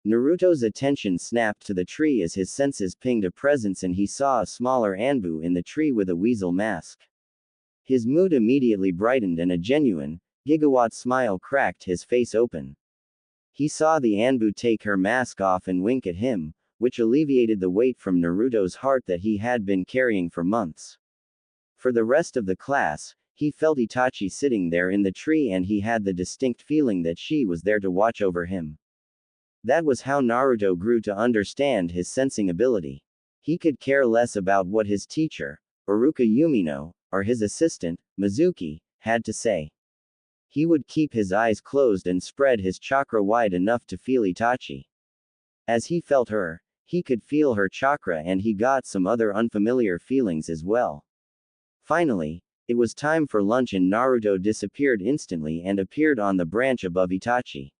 Naruto's attention snapped to the tree as his senses pinged a presence, and he saw a smaller Anbu in the tree with a weasel mask. His mood immediately brightened and a genuine, gigawatt smile cracked his face open. He saw the Anbu take her mask off and wink at him, which alleviated the weight from Naruto's heart that he had been carrying for months. For the rest of the class, he felt Itachi sitting there in the tree, and he had the distinct feeling that she was there to watch over him. That was how Naruto grew to understand his sensing ability. He could care less about what his teacher, Iruka Yumino, or his assistant, Mizuki, had to say. He would keep his eyes closed and spread his chakra wide enough to feel Itachi. As he felt her, he could feel her chakra, and he got some other unfamiliar feelings as well. Finally, it was time for lunch, and Naruto disappeared instantly and appeared on the branch above Itachi.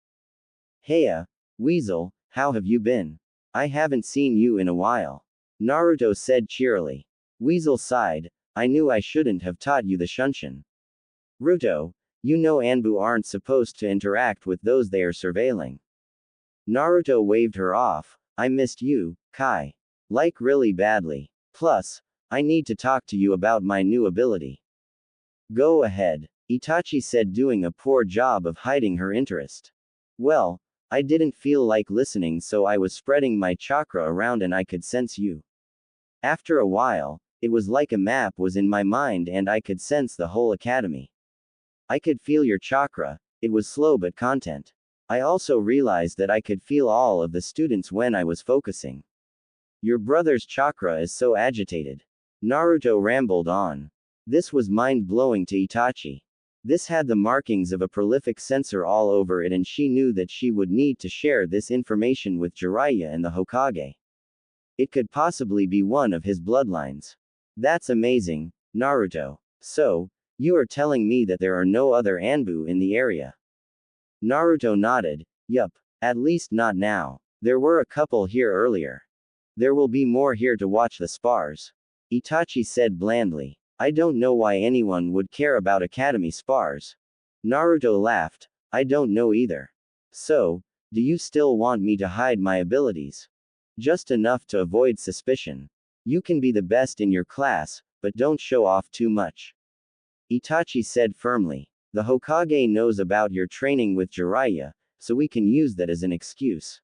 "Heya, Weasel, how have you been? I haven't seen you in a while," Naruto said cheerily. Weasel sighed. "I knew I shouldn't have taught you the Shunshin. Ruto, you know Anbu aren't supposed to interact with those they are surveilling." Naruto waved her off. "I missed you, Kai. Like really badly. Plus, I need to talk to you about my new ability." "Go ahead," Itachi said, doing a poor job of hiding her interest. "Well, I didn't feel like listening, so I was spreading my chakra around and I could sense you. After a while, it was like a map was in my mind and I could sense the whole academy. I could feel your chakra, it was slow but content. I also realized that I could feel all of the students when I was focusing. Your brother's chakra is so agitated." Naruto rambled on. This was mind-blowing to Itachi. This had the markings of a prolific sensor all over it, and she knew that she would need to share this information with Jiraiya and the Hokage. It could possibly be one of his bloodlines. "That's amazing, Naruto. So, you are telling me that there are no other Anbu in the area?" Naruto nodded. "Yup. At least not now. There were a couple here earlier. There will be more here to watch the spars," Itachi said blandly. "I don't know why anyone would care about academy spars." Naruto laughed. "I don't know either. So, do you still want me to hide my abilities? Just enough to avoid suspicion. You can be the best in your class, but don't show off too much," Itachi said firmly. "The Hokage knows about your training with Jiraiya, so we can use that as an excuse."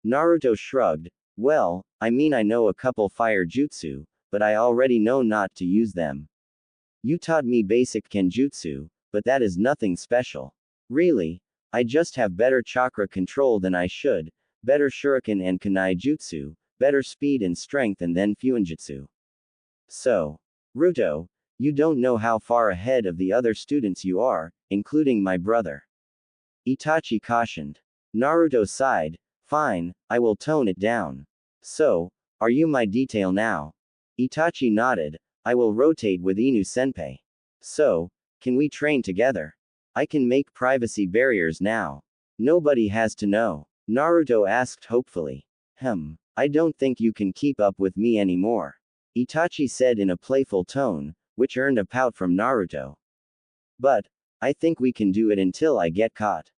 Naruto shrugged. "Well, I mean, I know a couple fire jutsu, but I already know not to use them. You taught me basic kenjutsu, but that is nothing special. Really, I just have better chakra control than I should, better shuriken and kunai jutsu, better speed and strength, and then fuinjutsu. So, Ruto, you don't know how far ahead of the other students you are, including my brother," Itachi cautioned. Naruto sighed. "Fine, I will tone it down. So, are you my detail now?" Itachi nodded. "I will rotate with Inu-senpai. So, can we train together? I can make privacy barriers now." Nobody has to know. Naruto asked hopefully. I don't think you can keep up with me anymore. Itachi said in a playful tone, which earned a pout from Naruto. But, I think we can do it until I get caught.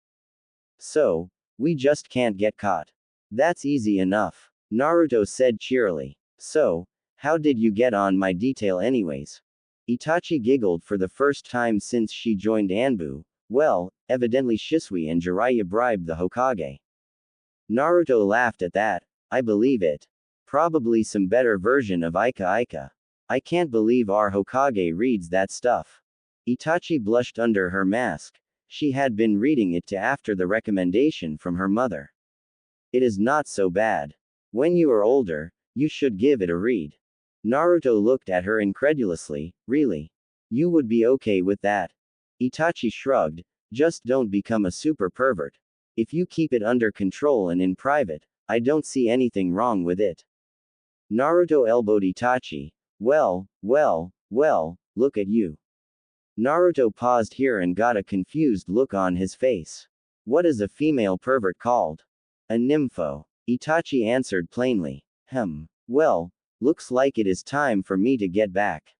So, we just can't get caught. That's easy enough. Naruto said cheerily. So, how did you get on my detail anyways? Itachi giggled for the first time since she joined Anbu. Well, evidently Shisui and Jiraiya bribed the Hokage. Naruto laughed at that. I believe it. Probably some better version of Ika Ika. I can't believe our Hokage reads that stuff. Itachi blushed under her mask. She had been reading it after the recommendation from her mother. It is not so bad. When you are older, you should give it a read. Naruto looked at her incredulously. Really? You would be okay with that? Itachi shrugged. Just don't become a super pervert. If you keep it under control and in private, I don't see anything wrong with it. Naruto elbowed Itachi. Well, look at you. Naruto paused here and got a confused look on his face. What is a female pervert called? A nympho. Itachi answered plainly. Well, looks like it is time for me to get back.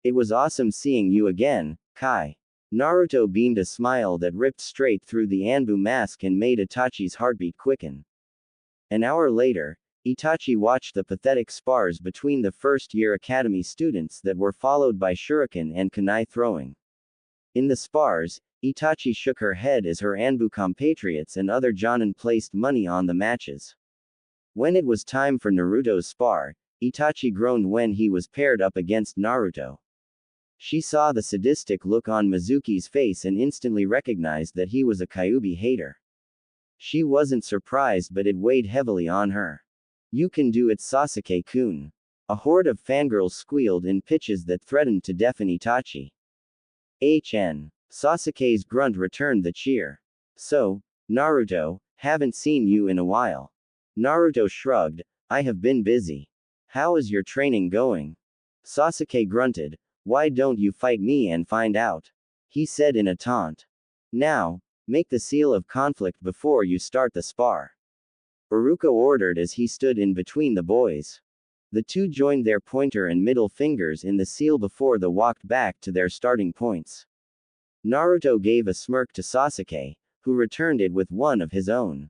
It was awesome seeing you again, Kai. Naruto beamed a smile that ripped straight through the Anbu mask and made Itachi's heartbeat quicken. An hour later, Itachi watched the pathetic spars between the first-year academy students that were followed by shuriken and kunai throwing. In the spars, Itachi shook her head as her Anbu compatriots and other Jonin placed money on the matches. When it was time for Naruto's spar, Itachi groaned when he was paired up against Naruto. She saw the sadistic look on Mizuki's face and instantly recognized that he was a Kyuubi hater. She wasn't surprised, but it weighed heavily on her. You can do it, Sasuke-kun. A horde of fangirls squealed in pitches that threatened to deafen Itachi. Sasuke's grunt returned the cheer. So, Naruto, haven't seen you in a while. Naruto shrugged. I have been busy. How is your training going? Sasuke grunted. Why don't you fight me and find out? He said in a taunt. Now, make the seal of conflict before you start the spar. Iruka ordered as he stood in between the boys. The two joined their pointer and middle fingers in the seal before they walked back to their starting points. Naruto gave a smirk to Sasuke, who returned it with one of his own.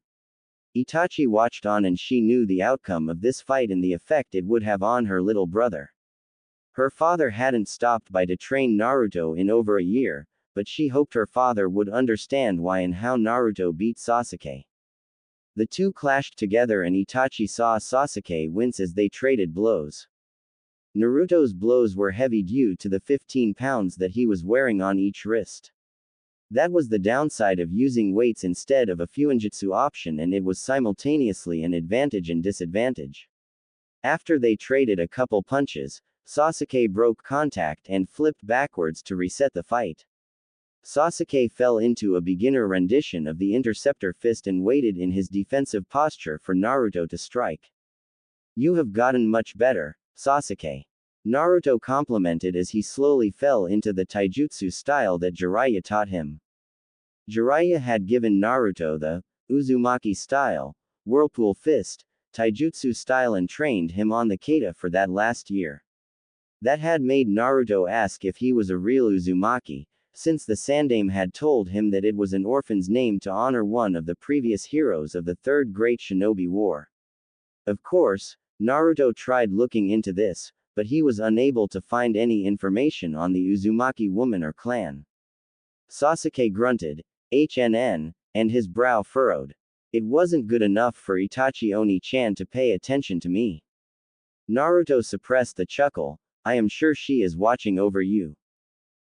Itachi watched on and she knew the outcome of this fight and the effect it would have on her little brother. Her father hadn't stopped by to train Naruto in over a year, but she hoped her father would understand why and how Naruto beat Sasuke. The two clashed together and Itachi saw Sasuke wince as they traded blows. Naruto's blows were heavy due to the 15 pounds that he was wearing on each wrist. That was the downside of using weights instead of a fuinjutsu option, and it was simultaneously an advantage and disadvantage. After they traded a couple punches, Sasuke broke contact and flipped backwards to reset the fight. Sasuke fell into a beginner rendition of the interceptor fist and waited in his defensive posture for Naruto to strike. You have gotten much better, Sasuke. Naruto complimented as he slowly fell into the taijutsu style that Jiraiya taught him. Jiraiya had given Naruto the Uzumaki style, whirlpool fist, taijutsu style and trained him on the kata for that last year. That had made Naruto ask if he was a real Uzumaki, since the Sandaime had told him that it was an orphan's name to honor one of the previous heroes of the Third Great Shinobi War. Of course, Naruto tried looking into this, but he was unable to find any information on the Uzumaki woman or clan. Sasuke grunted, and his brow furrowed. It wasn't good enough for Itachi Oni-chan to pay attention to me. Naruto suppressed the chuckle. I am sure she is watching over you.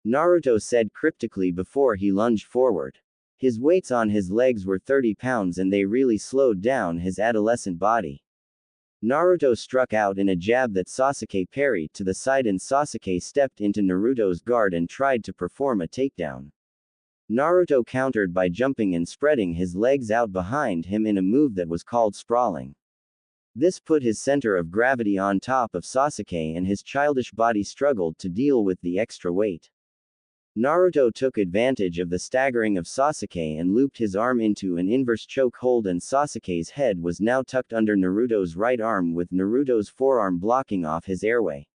Naruto said cryptically before he lunged forward. His weights on his legs were 30 pounds and they really slowed down his adolescent body. Naruto struck out in a jab that Sasuke parried to the side and Sasuke stepped into Naruto's guard and tried to perform a takedown. Naruto countered by jumping and spreading his legs out behind him in a move that was called sprawling. This put his center of gravity on top of Sasuke and his childish body struggled to deal with the extra weight. Naruto took advantage of the staggering of Sasuke and looped his arm into an inverse choke hold, and Sasuke's head was now tucked under Naruto's right arm with Naruto's forearm blocking off his airway.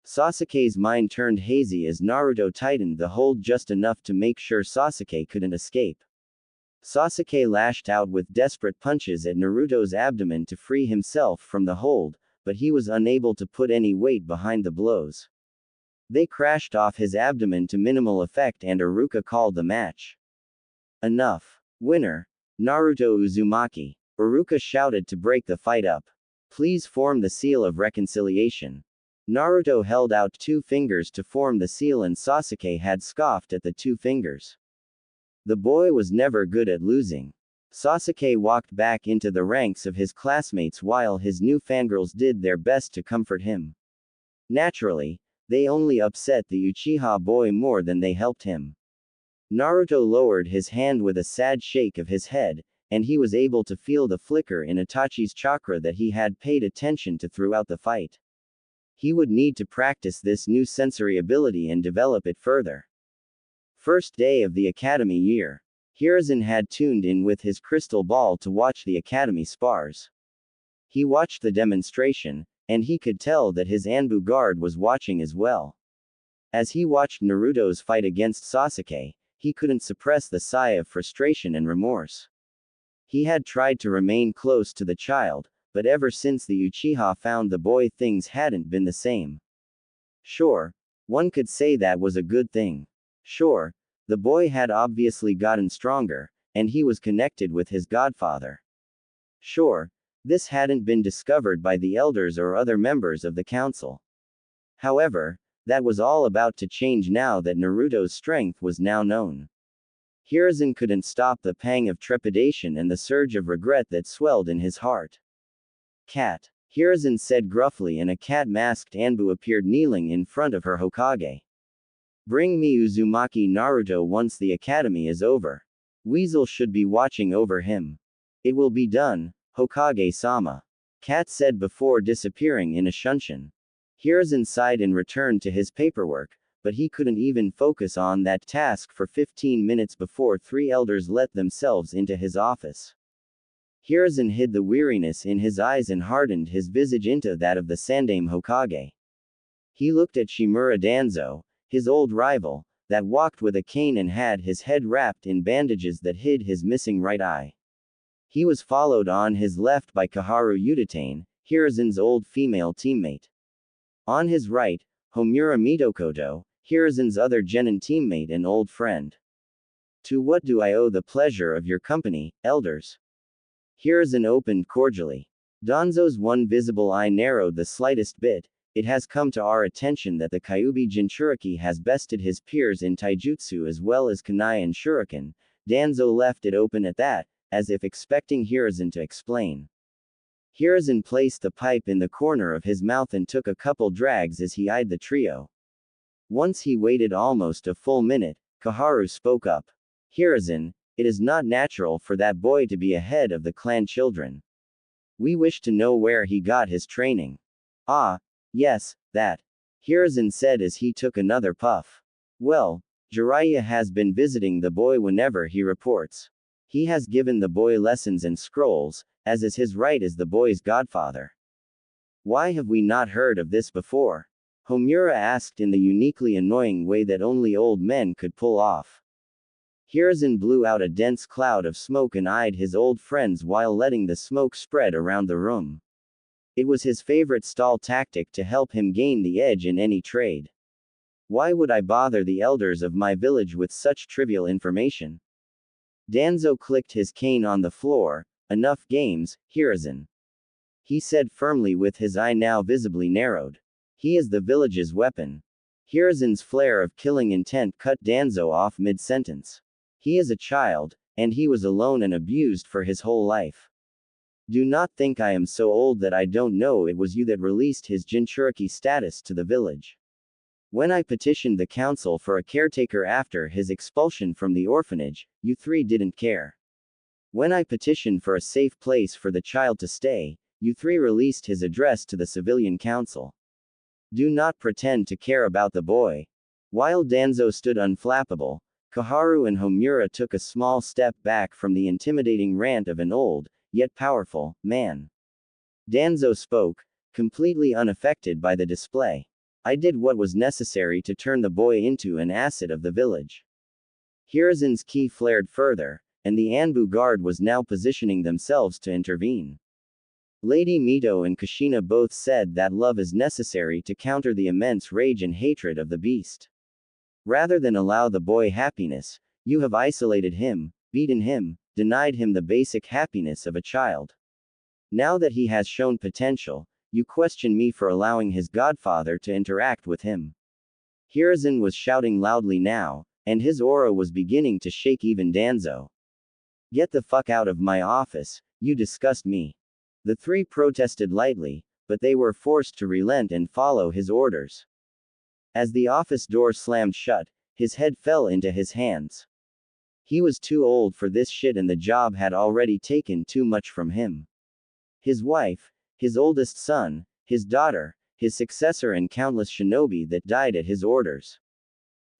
Sasuke's mind turned hazy as Naruto tightened the hold just enough to make sure Sasuke couldn't escape. Sasuke lashed out with desperate punches at Naruto's abdomen to free himself from the hold, but he was unable to put any weight behind the blows. They crashed off his abdomen to minimal effect, and Iruka called the match. Enough. Winner, Naruto Uzumaki. Iruka shouted to break the fight up. Please form the seal of reconciliation. Naruto held out 2 fingers to form the seal, and Sasuke had scoffed at the 2 fingers. The boy was never good at losing. Sasuke walked back into the ranks of his classmates while his new fangirls did their best to comfort him. Naturally, they only upset the Uchiha boy more than they helped him. Naruto lowered his hand with a sad shake of his head, and he was able to feel the flicker in Itachi's chakra that he had paid attention to throughout the fight. He would need to practice this new sensory ability and develop it further. First day of the academy year. Hiruzen had tuned in with his crystal ball to watch the academy spars. He watched the demonstration, and he could tell that his Anbu guard was watching as well. As he watched Naruto's fight against Sasuke, he couldn't suppress the sigh of frustration and remorse. He had tried to remain close to the child, but ever since the Uchiha found the boy, things hadn't been the same. Sure, one could say that was a good thing. Sure, the boy had obviously gotten stronger, and he was connected with his godfather. Sure, this hadn't been discovered by the elders or other members of the council. However, that was all about to change now that Naruto's strength was now known. Hiruzen couldn't stop the pang of trepidation and the surge of regret that swelled in his heart. Cat. Hiruzen said gruffly, and a cat-masked Anbu appeared kneeling in front of her Hokage. Bring me Uzumaki Naruto once the academy is over. Weasel should be watching over him. It will be done, Hokage-sama. Cat said before disappearing in a shunshin. Hiruzen sighed and returned to his paperwork, but he couldn't even focus on that task for 15 minutes before 3 elders let themselves into his office. Hiruzen hid the weariness in his eyes and hardened his visage into that of the Sandaime Hokage. He looked at Shimura Danzo, his old rival, that walked with a cane and had his head wrapped in bandages that hid his missing right eye. He was followed on his left by Kaharu Udatane, Hiruzen's old female teammate. On his right, Homura Mitokoto, Hiruzen's other genin teammate and old friend. To what do I owe the pleasure of your company, elders? Hiruzen opened cordially. Danzo's one visible eye narrowed the slightest bit. It has come to our attention that the Kyuubi Jinchuriki has bested his peers in taijutsu as well as kunai and shuriken. Danzo left it open at that, as if expecting Hiruzen to explain. Hiruzen placed the pipe in the corner of his mouth and took a couple drags as he eyed the trio. Once he waited almost a full minute, Kaharu spoke up. Hiruzen, it is not natural for that boy to be ahead of the clan children. We wish to know where he got his training. Ah, yes, that. Hiruzen said as he took another puff. Well, Jiraiya has been visiting the boy whenever he reports. He has given the boy lessons and scrolls, as is his right as the boy's godfather. Why have we not heard of this before? Homura asked in the uniquely annoying way that only old men could pull off. Hiruzen blew out a dense cloud of smoke and eyed his old friends while letting the smoke spread around the room. It was his favorite stall tactic to help him gain the edge in any trade. Why would I bother the elders of my village with such trivial information? Danzo clicked his cane on the floor. Enough games, Hiruzen. He said firmly with his eye now visibly narrowed. He is the village's weapon. Hiruzen's flare of killing intent cut Danzo off mid-sentence. He is a child, and he was alone and abused for his whole life. Do not think I am so old that I don't know it was you that released his Jinchuriki status to the village. When I petitioned the council for a caretaker after his expulsion from the orphanage, you 3 didn't care. When I petitioned for a safe place for the child to stay, you 3 released his address to the civilian council. Do not pretend to care about the boy. While Danzo stood unflappable, Koharu and Homura took a small step back from the intimidating rant of an old, yet powerful, man. Danzo spoke, completely unaffected by the display. I did what was necessary to turn the boy into an asset of the village. Hiruzen's ki flared further, and the Anbu guard was now positioning themselves to intervene. Lady Mito and Kushina both said that love is necessary to counter the immense rage and hatred of the beast. Rather than allow the boy happiness, you have isolated him, beaten him, denied him the basic happiness of a child. Now that he has shown potential, you question me for allowing his godfather to interact with him. Hiruzen was shouting loudly now, and his aura was beginning to shake even Danzo. Get the fuck out of my office, you disgust me. The three protested lightly, but they were forced to relent and follow his orders. As the office door slammed shut, his head fell into his hands. He was too old for this shit and the job had already taken too much from him. His wife, his oldest son, his daughter, his successor and countless shinobi that died at his orders.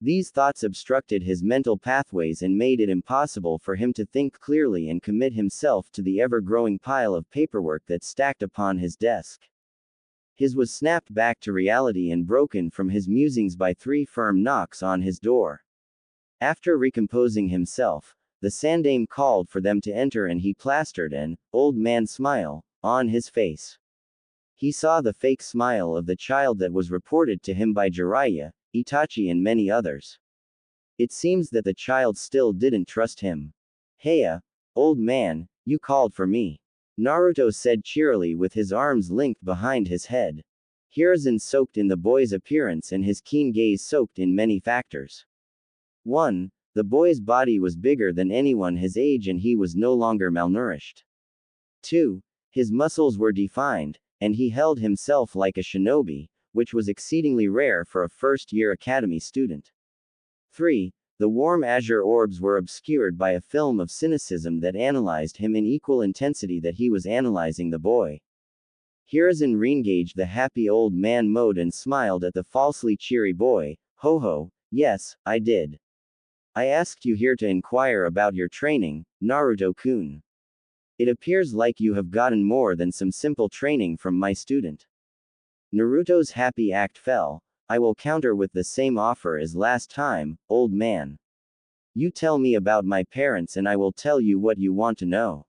These thoughts obstructed his mental pathways and made it impossible for him to think clearly and commit himself to the ever-growing pile of paperwork that stacked upon his desk. His was snapped back to reality and broken from his musings by three firm knocks on his door. After recomposing himself, the Sandame called for them to enter and he plastered an old man smile on his face. He saw the fake smile of the child that was reported to him by Jiraiya, Itachi and many others. It seems that the child still didn't trust him. Heya, old man, you called for me. Naruto said cheerily with his arms linked behind his head. Hiruzen soaked in the boy's appearance and his keen gaze soaked in many factors. 1. The boy's body was bigger than anyone his age and he was no longer malnourished. 2. His muscles were defined, and he held himself like a shinobi, which was exceedingly rare for a first-year academy student. 3. The warm azure orbs were obscured by a film of cynicism that analyzed him in equal intensity that he was analyzing the boy. Hiruzen reengaged the happy old man mode and smiled at the falsely cheery boy. Ho ho, yes, I did. I asked you here to inquire about your training, Naruto-kun. It appears like you have gotten more than some simple training from my student. Naruto's happy act fell. I will counter with the same offer as last time, old man. You tell me about my parents and I will tell you what you want to know.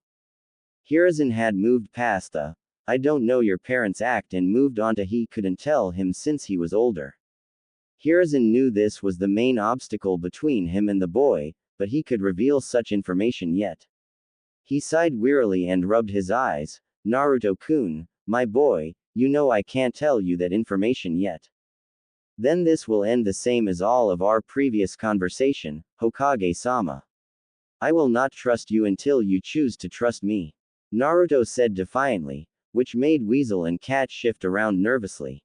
Hiruzen had moved past the I don't know your parents act and moved on to he couldn't tell him since he was older. Hiruzen knew this was the main obstacle between him and the boy, but he could reveal such information yet. He sighed wearily and rubbed his eyes. Naruto-kun, my boy, you know I can't tell you that information yet. Then this will end the same as all of our previous conversation, Hokage-sama. I will not trust you until you choose to trust me. Naruto said defiantly, which made Weasel and Cat shift around nervously.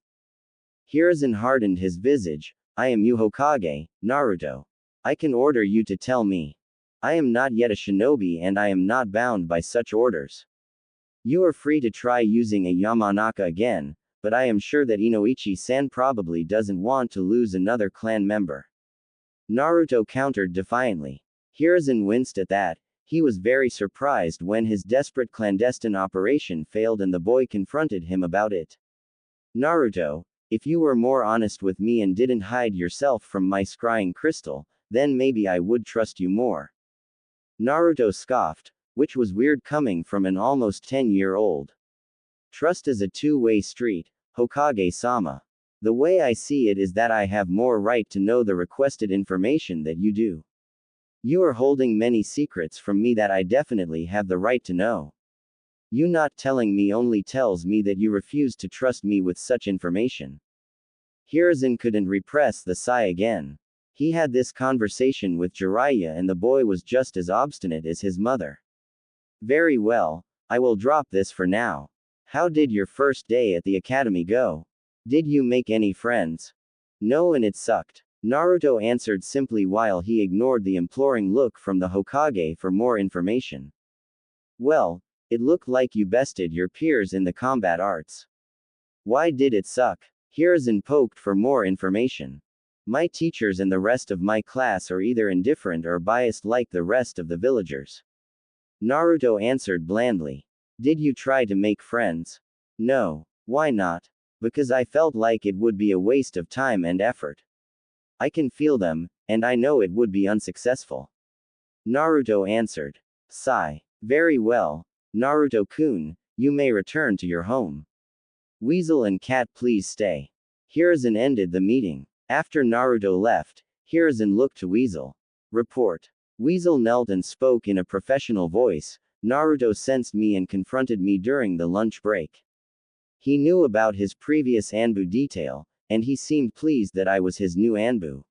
Hiruzen hardened his visage. I am you Hokage, Naruto. I can order you to tell me. I am not yet a shinobi and I am not bound by such orders. You are free to try using a Yamanaka again, but I am sure that Inoichi-san probably doesn't want to lose another clan member. Naruto countered defiantly. Hiruzen winced at that. He was very surprised when his desperate clandestine operation failed and the boy confronted him about it. Naruto, if you were more honest with me and didn't hide yourself from my scrying crystal, then maybe I would trust you more. Naruto scoffed, which was weird coming from an almost 10-year-old. Trust is a two-way street, Hokage-sama. The way I see it is that I have more right to know the requested information that you do. You are holding many secrets from me that I definitely have the right to know. You not telling me only tells me that you refuse to trust me with such information. Hiruzen couldn't repress the sigh again. He had this conversation with Jiraiya and the boy was just as obstinate as his mother. Very well, I will drop this for now. How did your first day at the academy go? Did you make any friends? No, and it sucked. Naruto answered simply while he ignored the imploring look from the Hokage for more information. Well, it looked like you bested your peers in the combat arts. Why did it suck? Hiruzen poked for more information. My teachers and the rest of my class are either indifferent or biased like the rest of the villagers. Naruto answered blandly. Did you try to make friends? No. Why not? Because I felt like it would be a waste of time and effort. I can feel them, and I know it would be unsuccessful. Naruto answered. Sigh. Very well. Naruto-kun, you may return to your home. Weasel and Cat, please stay. Hiruzen ended the meeting. After Naruto left, Hiruzen looked to Weasel. Report. Weasel knelt and spoke in a professional voice. Naruto sensed me and confronted me during the lunch break. He knew about his previous Anbu detail, and he seemed pleased that I was his new Anbu.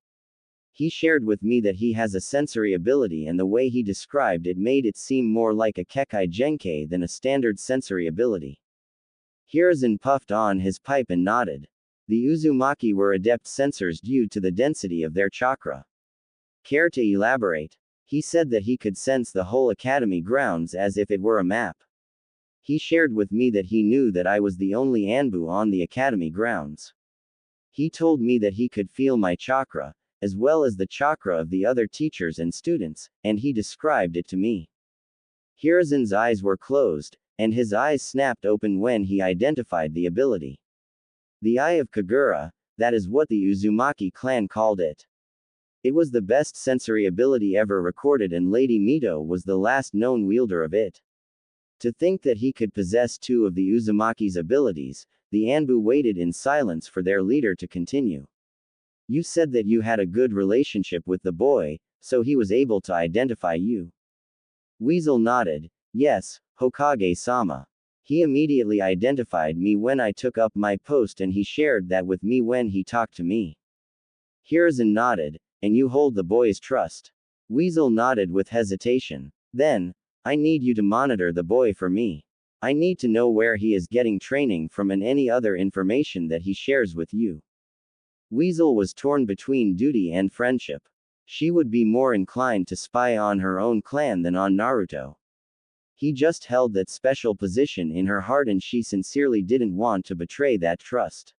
He shared with me that he has a sensory ability, and the way he described it made it seem more like a Kekkei Genkei than a standard sensory ability. Hiruzen puffed on his pipe and nodded. The Uzumaki were adept sensors due to the density of their chakra. Care to elaborate? He said that he could sense the whole academy grounds as if it were a map. He shared with me that he knew that I was the only Anbu on the academy grounds. He told me that he could feel my chakra, as well as the chakra of the other teachers and students, and he described it to me. Hiruzen's eyes were closed, and his eyes snapped open when he identified the ability. The Eye of Kagura, that is what the Uzumaki clan called it. It was the best sensory ability ever recorded, and Lady Mito was the last known wielder of it. To think that he could possess two of the Uzumaki's abilities, the Anbu waited in silence for their leader to continue. You said that you had a good relationship with the boy, so he was able to identify you. Weasel nodded. Yes, Hokage-sama. He immediately identified me when I took up my post, and he shared that with me when he talked to me. Hiruzen nodded. And you hold the boy's trust? Weasel nodded with hesitation. Then, I need you to monitor the boy for me. I need to know where he is getting training from and any other information that he shares with you. Weasel was torn between duty and friendship. She would be more inclined to spy on her own clan than on Naruto. He just held that special position in her heart, and she sincerely didn't want to betray that trust.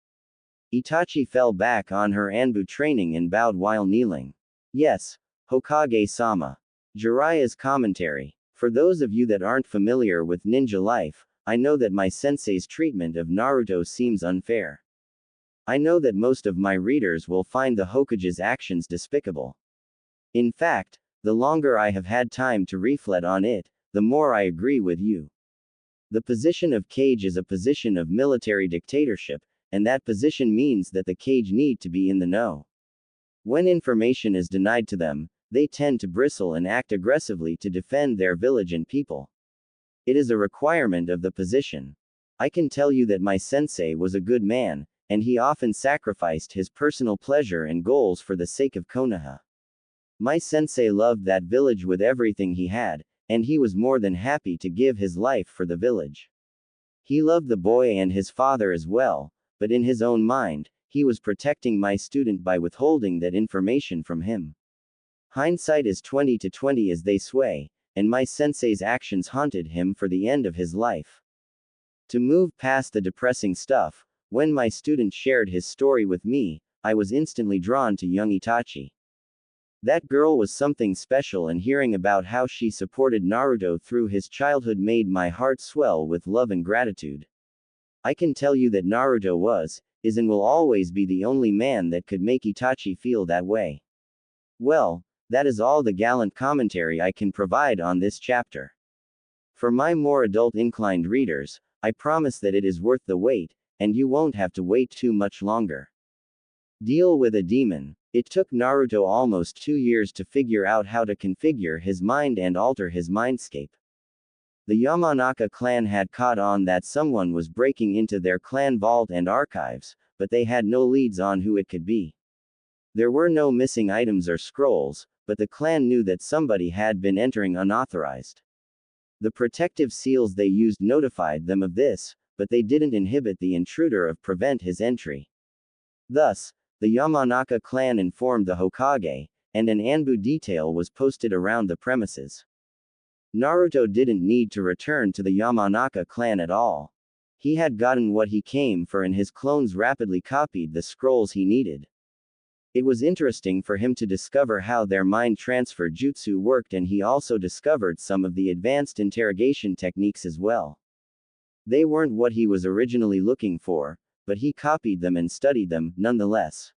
Itachi fell back on her Anbu training and bowed while kneeling. Yes, Hokage-sama. Jiraiya's commentary. For those of you that aren't familiar with ninja life, I know that my sensei's treatment of Naruto seems unfair. I know that most of my readers will find the Hokage's actions despicable. In fact, the longer I have had time to reflect on it, the more I agree with you. The position of Kage is a position of military dictatorship, and that position means that the Kage need to be in the know. When information is denied to them, they tend to bristle and act aggressively to defend their village and people. It is a requirement of the position. I can tell you that my sensei was a good man, and he often sacrificed his personal pleasure and goals for the sake of Konoha. My sensei loved that village with everything he had, and he was more than happy to give his life for the village. He loved the boy and his father as well, but in his own mind, he was protecting my student by withholding that information from him. Hindsight is 20/20 as they sway, and my sensei's actions haunted him for the end of his life. To move past the depressing stuff, when my student shared his story with me, I was instantly drawn to young Itachi. That girl was something special, and hearing about how she supported Naruto through his childhood made my heart swell with love and gratitude. I can tell you that Naruto is and will always be the only man that could make Itachi feel that way. Well, that is all the gallant commentary I can provide on this chapter. For my more adult-inclined readers, I promise that it is worth the wait, and you won't have to wait too much longer. Deal with a demon. It took Naruto almost 2 years to figure out how to configure his mind and alter his mindscape. The Yamanaka clan had caught on that someone was breaking into their clan vault and archives, but they had no leads on who it could be. There were no missing items or scrolls, but the clan knew that somebody had been entering unauthorized. The protective seals they used notified them of this, but they didn't inhibit the intruder or prevent his entry. Thus, the Yamanaka clan informed the Hokage, and an Anbu detail was posted around the premises. Naruto didn't need to return to the Yamanaka clan at all. He had gotten what he came for, and his clones rapidly copied the scrolls he needed. It was interesting for him to discover how their mind transfer jutsu worked, and he also discovered some of the advanced interrogation techniques as well. They weren't what he was originally looking for, but he copied them and studied them, nonetheless.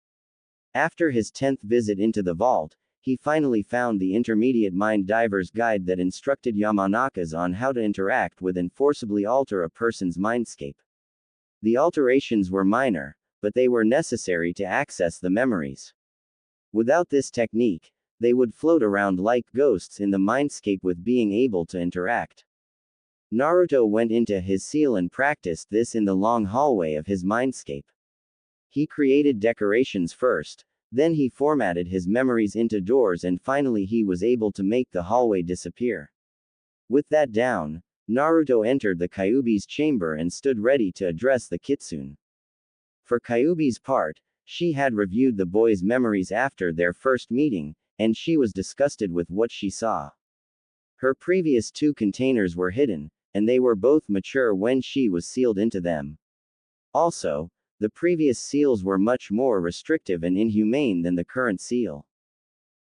After his 10th visit into the vault, he finally found the Intermediate Mind Diver's Guide that instructed Yamanakas on how to interact with and forcibly alter a person's mindscape. The alterations were minor, but they were necessary to access the memories. Without this technique, they would float around like ghosts in the mindscape with being able to interact. Naruto went into his seal and practiced this in the long hallway of his mindscape. He created decorations first, then he formatted his memories into doors, and finally he was able to make the hallway disappear. With that down, Naruto entered the Kyuubi's chamber and stood ready to address the kitsune. For Kyuubi's part, she had reviewed the boy's memories after their first meeting, and she was disgusted with what she saw. Her previous 2 containers were hidden, and they were both mature when she was sealed into them. Also, the previous seals were much more restrictive and inhumane than the current seal.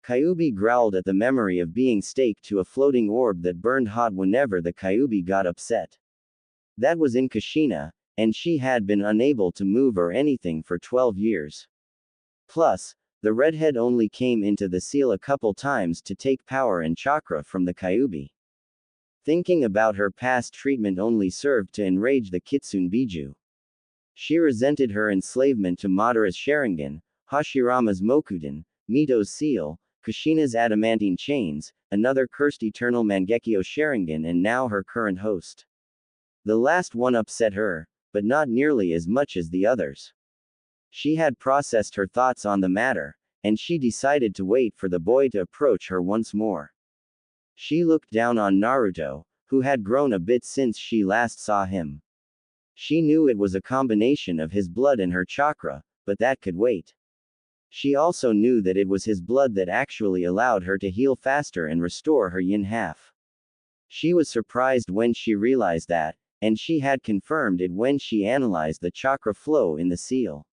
Kyuubi growled at the memory of being staked to a floating orb that burned hot whenever the Kyuubi got upset. That was in Kushina, and she had been unable to move or anything for 12 years. Plus, the redhead only came into the seal a couple times to take power and chakra from the Kyuubi. Thinking about her past treatment only served to enrage the Kitsune Biju. She resented her enslavement to Madara's Sharingan, Hashirama's Mokuden, Mito's seal, Kushina's adamantine chains, another cursed eternal Mangekyo Sharingan, and now her current host. The last one upset her, but not nearly as much as the others. She had processed her thoughts on the matter, and she decided to wait for the boy to approach her once more. She looked down on Naruto, who had grown a bit since she last saw him. She knew it was a combination of his blood and her chakra, but that could wait. She also knew that it was his blood that actually allowed her to heal faster and restore her yin half. She was surprised when she realized that, and she had confirmed it when she analyzed the chakra flow in the seal.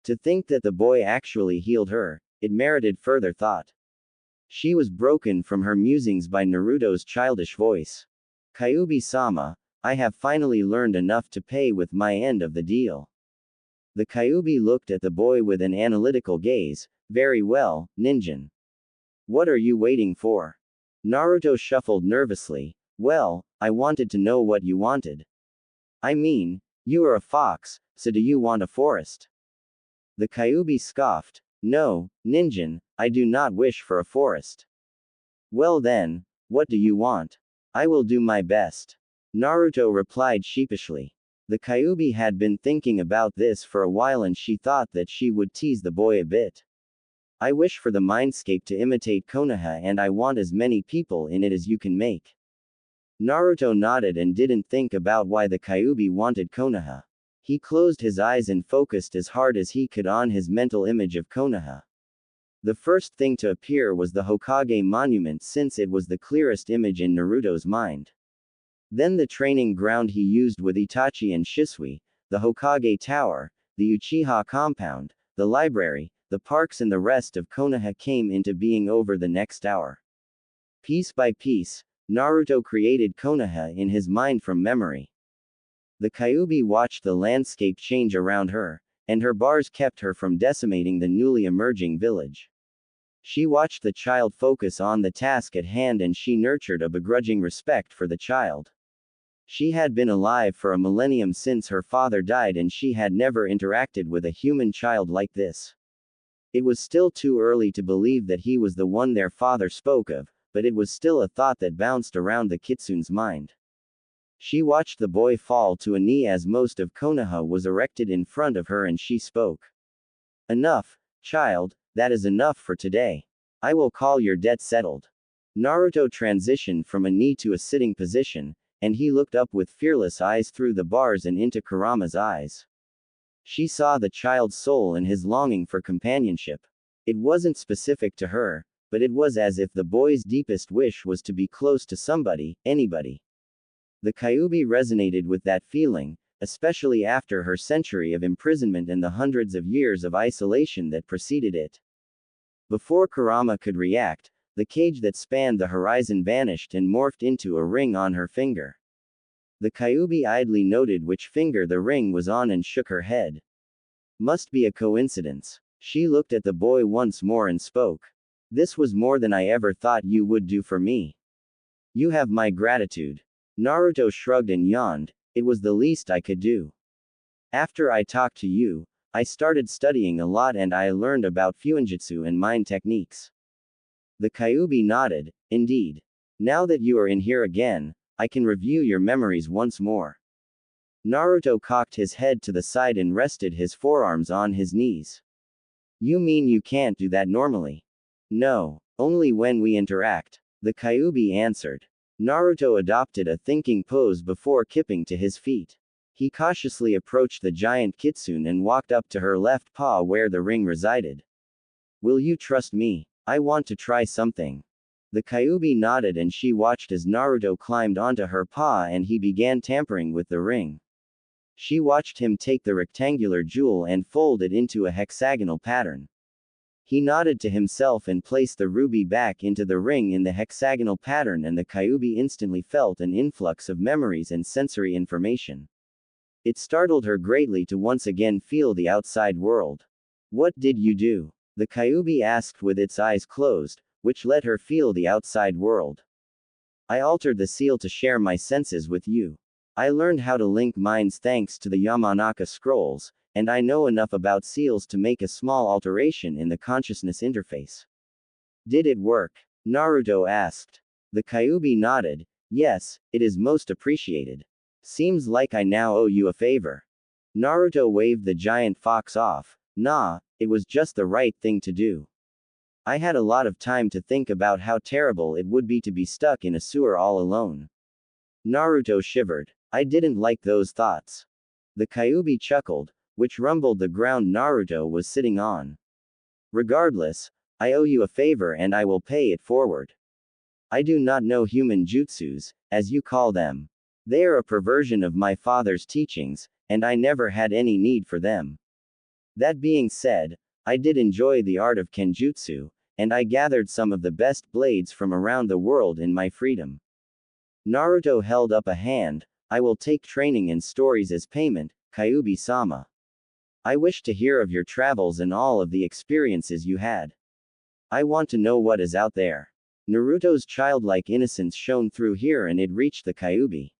To think that the boy actually healed her, it merited further thought. She was broken from her musings by Naruto's childish voice. Kyuubi-sama, I have finally learned enough to pay with my end of the deal. The Kyuubi looked at the boy with an analytical gaze. Very well, Ninjin. What are you waiting for? Naruto shuffled nervously. Well, I wanted to know what you wanted. I mean, you are a fox, so do you want a forest? The Kyuubi scoffed. No, Ninjin, I do not wish for a forest. Well then, what do you want? I will do my best. Naruto replied sheepishly. The Kyuubi had been thinking about this for a while, and she thought that she would tease the boy a bit. I wish for the mindscape to imitate Konoha, and I want as many people in it as you can make. Naruto nodded and didn't think about why the Kyuubi wanted Konoha. He closed his eyes and focused as hard as he could on his mental image of Konoha. The first thing to appear was the Hokage monument, since it was the clearest image in Naruto's mind. Then the training ground he used with Itachi and Shisui, the Hokage Tower, the Uchiha compound, the library, the parks, and the rest of Konoha came into being over the next hour. Piece by piece, Naruto created Konoha in his mind from memory. The Kyuubi watched the landscape change around her, and her bars kept her from decimating the newly emerging village. She watched the child focus on the task at hand, and she nurtured a begrudging respect for the child. She had been alive for a millennium since her father died, and she had never interacted with a human child like this. It was still too early to believe that he was the one their father spoke of, but it was still a thought that bounced around the kitsune's mind. She watched the boy fall to a knee as most of Konoha was erected in front of her, and she spoke. Enough, child, that is enough for today. I will call your debt settled. Naruto transitioned from a knee to a sitting position, and he looked up with fearless eyes through the bars and into Kurama's eyes. She saw the child's soul and his longing for companionship. It wasn't specific to her, but it was as if the boy's deepest wish was to be close to somebody, anybody. The Kyuubi resonated with that feeling, especially after her century of imprisonment and the hundreds of years of isolation that preceded it. Before Kurama could react, the cage that spanned the horizon vanished and morphed into a ring on her finger. The Kyuubi idly noted which finger the ring was on and shook her head. Must be a coincidence. She looked at the boy once more and spoke. This was more than I ever thought you would do for me. You have my gratitude. Naruto shrugged and yawned. It was the least I could do. After I talked to you, I started studying a lot and I learned about fuinjutsu and mind techniques. The Kyuubi nodded. Indeed. Now that you are in here again, I can review your memories once more. Naruto cocked his head to the side and rested his forearms on his knees. You mean you can't do that normally? No, only when we interact, the Kyuubi answered. Naruto adopted a thinking pose before kipping to his feet. He cautiously approached the giant kitsune and walked up to her left paw where the ring resided. Will you trust me? I want to try something. The Kyuubi nodded and she watched as Naruto climbed onto her paw and he began tampering with the ring. She watched him take the rectangular jewel and fold it into a hexagonal pattern. He nodded to himself and placed the ruby back into the ring in the hexagonal pattern, and the Kyuubi instantly felt an influx of memories and sensory information. It startled her greatly to once again feel the outside world. What did you do? The Kyuubi asked with its eyes closed, which let her feel the outside world. I altered the seal to share my senses with you. I learned how to link minds thanks to the Yamanaka scrolls, and I know enough about seals to make a small alteration in the consciousness interface. Did it work? Naruto asked. The Kyuubi nodded. Yes, it is most appreciated. Seems like I now owe you a favor. Naruto waved the giant fox off. Nah, it was just the right thing to do. I had a lot of time to think about how terrible it would be to be stuck in a sewer all alone. Naruto shivered. I didn't like those thoughts. The Kyuubi chuckled, which rumbled the ground Naruto was sitting on. Regardless, I owe you a favor and I will pay it forward. I do not know human jutsus, as you call them. They are a perversion of my father's teachings, and I never had any need for them. That being said, I did enjoy the art of kenjutsu, and I gathered some of the best blades from around the world in my freedom. Naruto held up a hand. I will take training and stories as payment, Kyuubi-sama. I wish to hear of your travels and all of the experiences you had. I want to know what is out there. Naruto's childlike innocence shone through here and it reached the Kyuubi.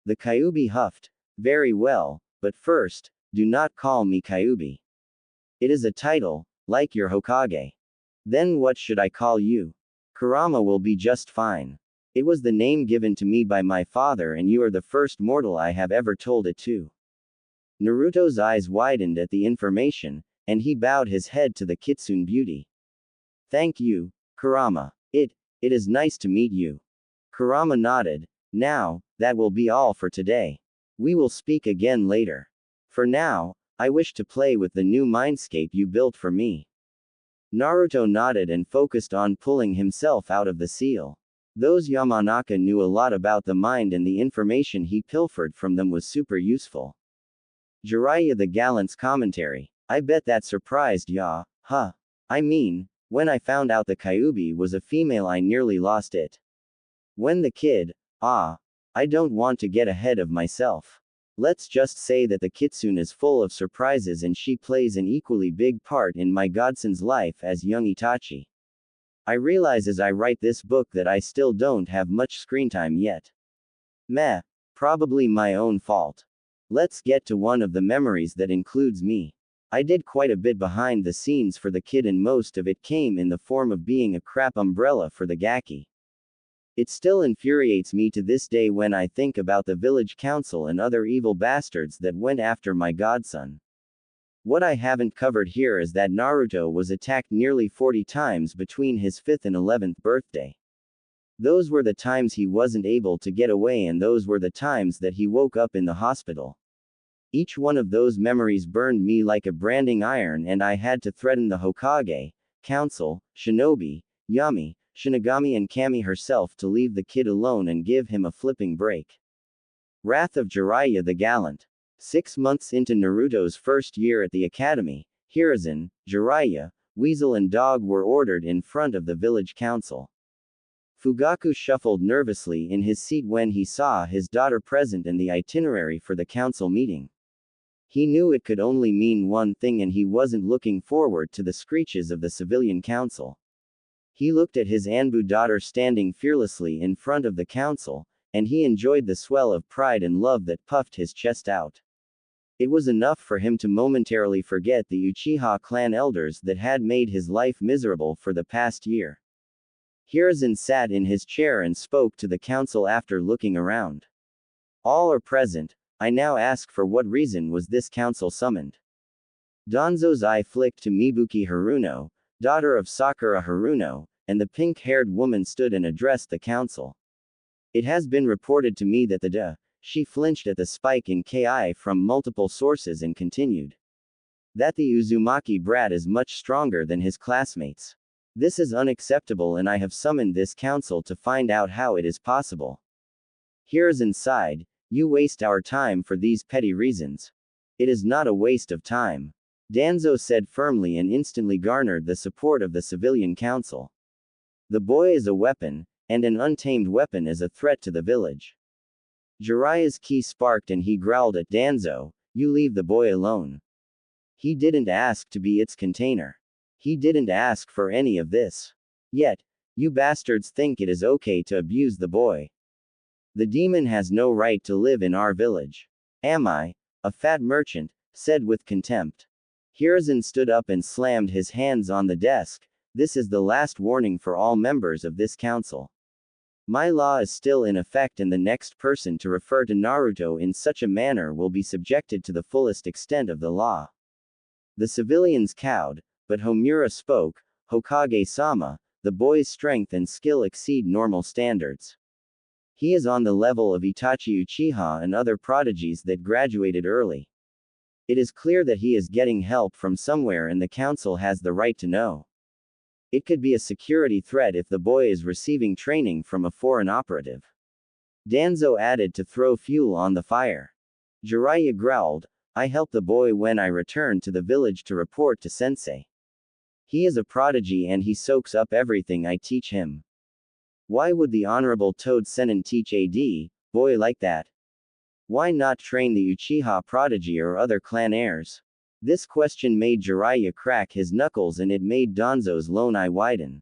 The Kyuubi huffed. Very well, but first, do not call me Kyuubi. It is a title, like your Hokage. Then what should I call you? Kurama will be just fine. It was the name given to me by my father and you are the first mortal I have ever told it to. Naruto's eyes widened at the information, and he bowed his head to the kitsune beauty. Thank you, Kurama. It is nice to meet you. Kurama nodded. Now, that will be all for today. We will speak again later. For now, I wish to play with the new mindscape you built for me. Naruto nodded and focused on pulling himself out of the seal. Those Yamanaka knew a lot about the mind and the information he pilfered from them was super useful. Jiraiya the Gallant's commentary. I bet that surprised ya, huh? I mean, when I found out the Kyuubi was a female I nearly lost it. When the kid, I don't want to get ahead of myself. Let's just say that the kitsune is full of surprises and she plays an equally big part in my godson's life as young Itachi. I realize as I write this book that I still don't have much screen time yet. Meh, probably my own fault. Let's get to one of the memories that includes me. I did quite a bit behind the scenes for the kid and most of it came in the form of being a crap umbrella for the Gaki. It still infuriates me to this day when I think about the village council and other evil bastards that went after my godson. What I haven't covered here is that Naruto was attacked nearly 40 times between his 5th and 11th birthday. Those were the times he wasn't able to get away and those were the times that he woke up in the hospital. Each one of those memories burned me like a branding iron and I had to threaten the Hokage, council, shinobi, Yami, Shinigami and Kami herself to leave the kid alone and give him a flipping break. Wrath of Jiraiya the Gallant. 6 months into Naruto's first year at the academy, Hiruzen, Jiraiya, Weasel and Dog were ordered in front of the village council. Fugaku shuffled nervously in his seat when he saw his daughter present and the itinerary for the council meeting. He knew it could only mean one thing, and he wasn't looking forward to the screeches of the civilian council. He looked at his Anbu daughter standing fearlessly in front of the council, and he enjoyed the swell of pride and love that puffed his chest out. It was enough for him to momentarily forget the Uchiha clan elders that had made his life miserable for the past year. Hiruzen sat in his chair and spoke to the council after looking around. All are present. I now ask, for what reason was this council summoned? Danzo's eye flicked to Mibuki Haruno, daughter of Sakura Haruno, and the pink-haired woman stood and addressed the council. It has been reported to me that she flinched at the spike in Ki from multiple sources and continued. That the Uzumaki brat is much stronger than his classmates. This is unacceptable, and I have summoned this council to find out how it is possible. Hiruzen sighed. You waste our time for these petty reasons. It is not a waste of time, Danzo said firmly, and instantly garnered the support of the civilian council. The boy is a weapon, and an untamed weapon is a threat to the village. Jiraiya's ki sparked and he growled at Danzo, you leave the boy alone. He didn't ask to be its container. He didn't ask for any of this. Yet, you bastards think it is okay to abuse the boy. The demon has no right to live in our village. Am I? A fat merchant said with contempt. Hiruzen stood up and slammed his hands on the desk. This is the last warning for all members of this council. My law is still in effect, and the next person to refer to Naruto in such a manner will be subjected to the fullest extent of the law. The civilians cowed, but Homura spoke. Hokage-sama, the boy's strength and skill exceed normal standards. He is on the level of Itachi Uchiha and other prodigies that graduated early. It is clear that he is getting help from somewhere, and the council has the right to know. It could be a security threat if the boy is receiving training from a foreign operative. Danzo added to throw fuel on the fire. Jiraiya growled, I help the boy when I return to the village to report to sensei. He is a prodigy and he soaks up everything I teach him. Why would the Honorable Toad Sennin teach a boy like that? Why not train the Uchiha prodigy or other clan heirs? This question made Jiraiya crack his knuckles, and it made Danzo's lone eye widen.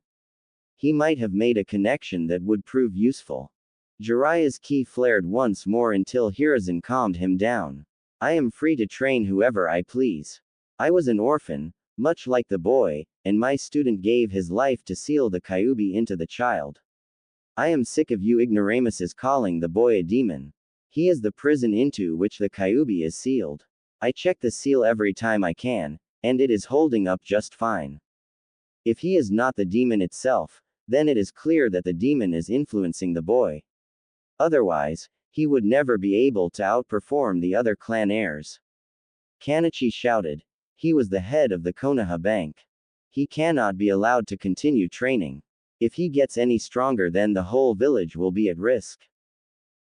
He might have made a connection that would prove useful. Jiraiya's ki flared once more until Hiruzen calmed him down. I am free to train whoever I please. I was an orphan, much like the boy, and my student gave his life to seal the Kyuubi into the child. I am sick of you ignoramuses calling the boy a demon. He is the prison into which the Kyuubi is sealed. I check the seal every time I can, and it is holding up just fine. If he is not the demon itself, then it is clear that the demon is influencing the boy. Otherwise, he would never be able to outperform the other clan heirs. Kanichi shouted. He was the head of the Konoha Bank. He cannot be allowed to continue training. If he gets any stronger, then the whole village will be at risk.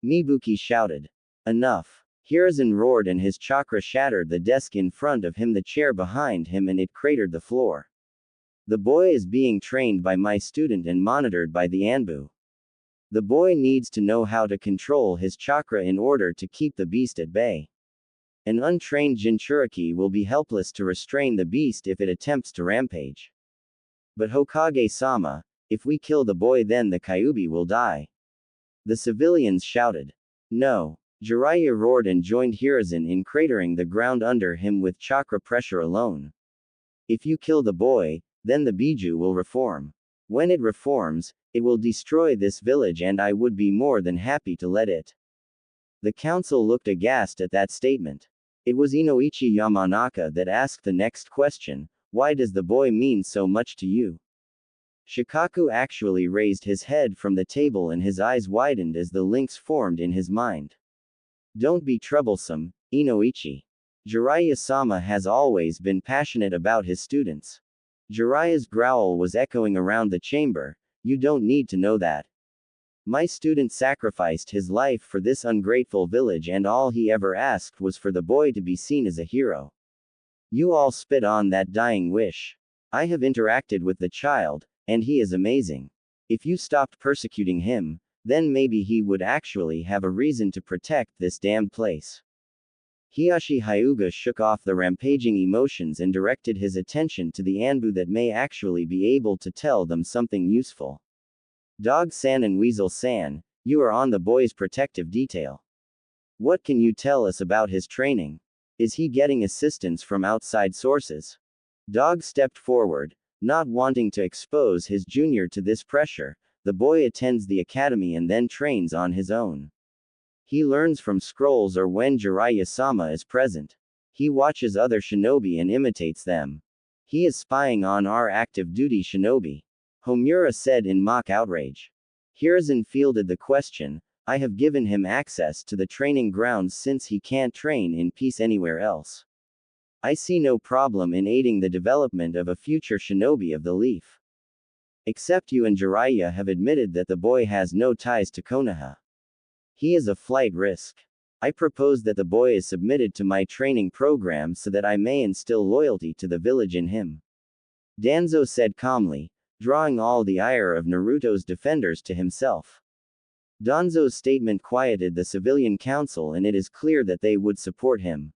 Mibuki shouted. Enough. Hiruzen roared, and his chakra shattered the desk in front of him, the chair behind him, and it cratered the floor. The boy is being trained by my student and monitored by the Anbu. The boy needs to know how to control his chakra in order to keep the beast at bay. An untrained Jinchuriki will be helpless to restrain the beast if it attempts to rampage. But Hokage-sama, if we kill the boy, then the Kyuubi will die. The civilians shouted. No. Jiraiya roared and joined Hiruzen in cratering the ground under him with chakra pressure alone. If you kill the boy, then the Biju will reform. When it reforms, it will destroy this village, and I would be more than happy to let it. The council looked aghast at that statement. It was Inoichi Yamanaka that asked the next question, why does the boy mean so much to you? Shikaku actually raised his head from the table and his eyes widened as the links formed in his mind. Don't be troublesome, Inoichi. Jiraiya-sama has always been passionate about his students. Jiraiya's growl was echoing around the chamber. You don't need to know that. My student sacrificed his life for this ungrateful village, and all he ever asked was for the boy to be seen as a hero. You all spit on that dying wish. I have interacted with the child, and he is amazing. If you stopped persecuting him, then maybe he would actually have a reason to protect this damned place. Hiyashi Hyuga shook off the rampaging emotions and directed his attention to the Anbu that may actually be able to tell them something useful. Dog-san and Weasel-san, you are on the boy's protective detail. What can you tell us about his training? Is he getting assistance from outside sources? Dog stepped forward, not wanting to expose his junior to this pressure. The boy attends the academy and then trains on his own. He learns from scrolls or when Jiraiya-sama is present. He watches other shinobi and imitates them. He is spying on our active duty shinobi. Homura said in mock outrage. Hiruzen fielded the question, I have given him access to the training grounds since he can't train in peace anywhere else. I see no problem in aiding the development of a future shinobi of the Leaf. Except you and Jiraiya have admitted that the boy has no ties to Konoha. He is a flight risk. I propose that the boy is submitted to my training program so that I may instill loyalty to the village in him. Danzo said calmly, drawing all the ire of Naruto's defenders to himself. Danzo's statement quieted the civilian council and it is clear that they would support him.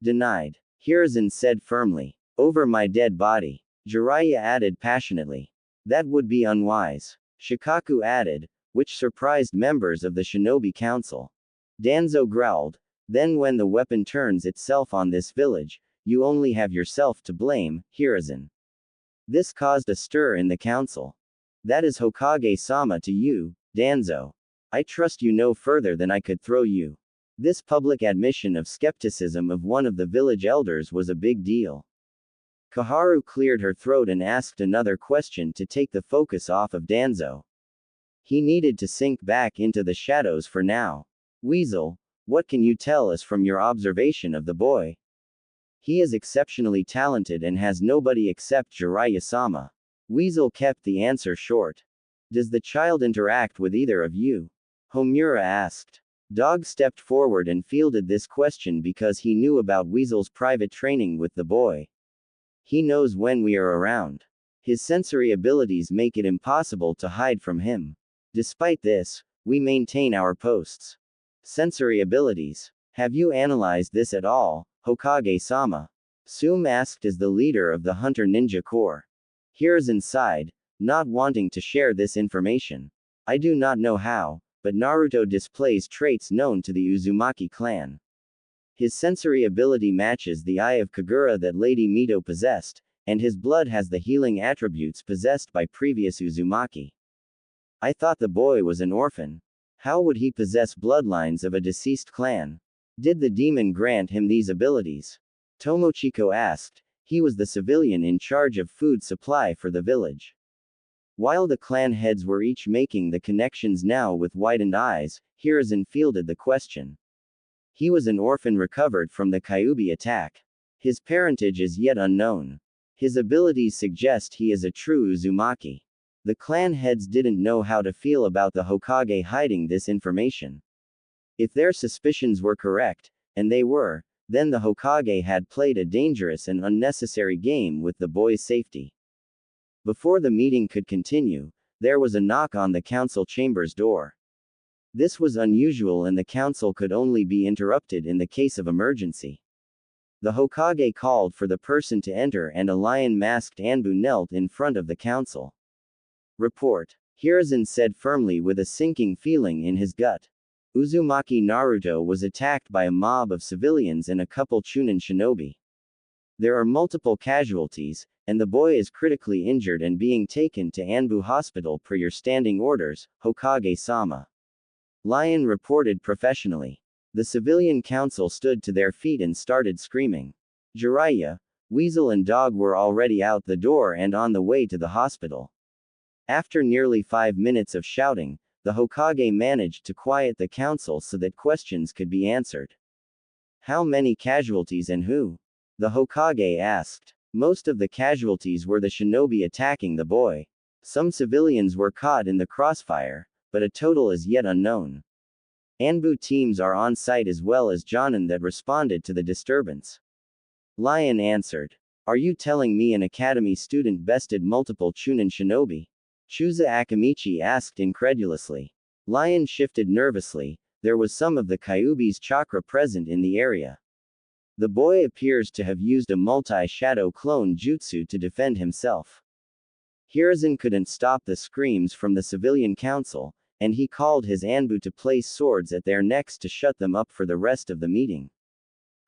Denied. Hiruzen said firmly. Over my dead body. Jiraiya added passionately. That would be unwise. Shikaku added, which surprised members of the Shinobi Council. Danzo growled, then when the weapon turns itself on this village, you only have yourself to blame, Hiruzen. This caused a stir in the council. That is Hokage-sama to you, Danzo. I trust you no further than I could throw you. This public admission of skepticism of one of the village elders was a big deal. Kaharu cleared her throat and asked another question to take the focus off of Danzo. He needed to sink back into the shadows for now. Weasel, what can you tell us from your observation of the boy? He is exceptionally talented and has nobody except Jiraiya-sama. Weasel kept the answer short. Does the child interact with either of you? Homura asked. Dog stepped forward and fielded this question because he knew about Weasel's private training with the boy. He knows when we are around. His sensory abilities make it impossible to hide from him. Despite this, we maintain our posts. Sensory abilities. Have you analyzed this at all, Hokage-sama? Sume asked as the leader of the Hunter Ninja Corps. Hiruzen sighed, not wanting to share this information. I do not know how, but Naruto displays traits known to the Uzumaki clan. His sensory ability matches the eye of Kagura that Lady Mito possessed, and his blood has the healing attributes possessed by previous Uzumaki. I thought the boy was an orphan. How would he possess bloodlines of a deceased clan? Did the demon grant him these abilities? Tomochiko asked. He was the civilian in charge of food supply for the village. While the clan heads were each making the connections now with widened eyes, Hiruzen fielded the question. He was an orphan recovered from the Kyuubi attack. His parentage is yet unknown. His abilities suggest he is a true Uzumaki. The clan heads didn't know how to feel about the Hokage hiding this information. If their suspicions were correct, and they were, then the Hokage had played a dangerous and unnecessary game with the boy's safety. Before the meeting could continue, there was a knock on the council chamber's door. This was unusual and the council could only be interrupted in the case of emergency. The Hokage called for the person to enter and a lion-masked Anbu knelt in front of the council. Report. Hiruzen said firmly with a sinking feeling in his gut. Uzumaki Naruto was attacked by a mob of civilians and a couple Chunin shinobi. There are multiple casualties, and the boy is critically injured and being taken to Anbu Hospital per your standing orders, Hokage-sama. Lion reported professionally. The civilian council stood to their feet and started screaming. Jiraiya, Weasel and Dog were already out the door and on the way to the hospital. After nearly 5 minutes of shouting, the Hokage managed to quiet the council so that questions could be answered. How many casualties and who? The Hokage asked. Most of the casualties were the shinobi attacking the boy. Some civilians were caught in the crossfire, but a total is yet unknown. Anbu teams are on site as well as Jonin that responded to the disturbance. Lion answered. Are you telling me an academy student bested multiple Chunin shinobi? Chusa Akamichi asked incredulously. Lion shifted nervously. There was some of the Kyuubi's chakra present in the area. The boy appears to have used a multi-shadow clone jutsu to defend himself. Hiruzen couldn't stop the screams from the civilian council, and he called his Anbu to place swords at their necks to shut them up for the rest of the meeting.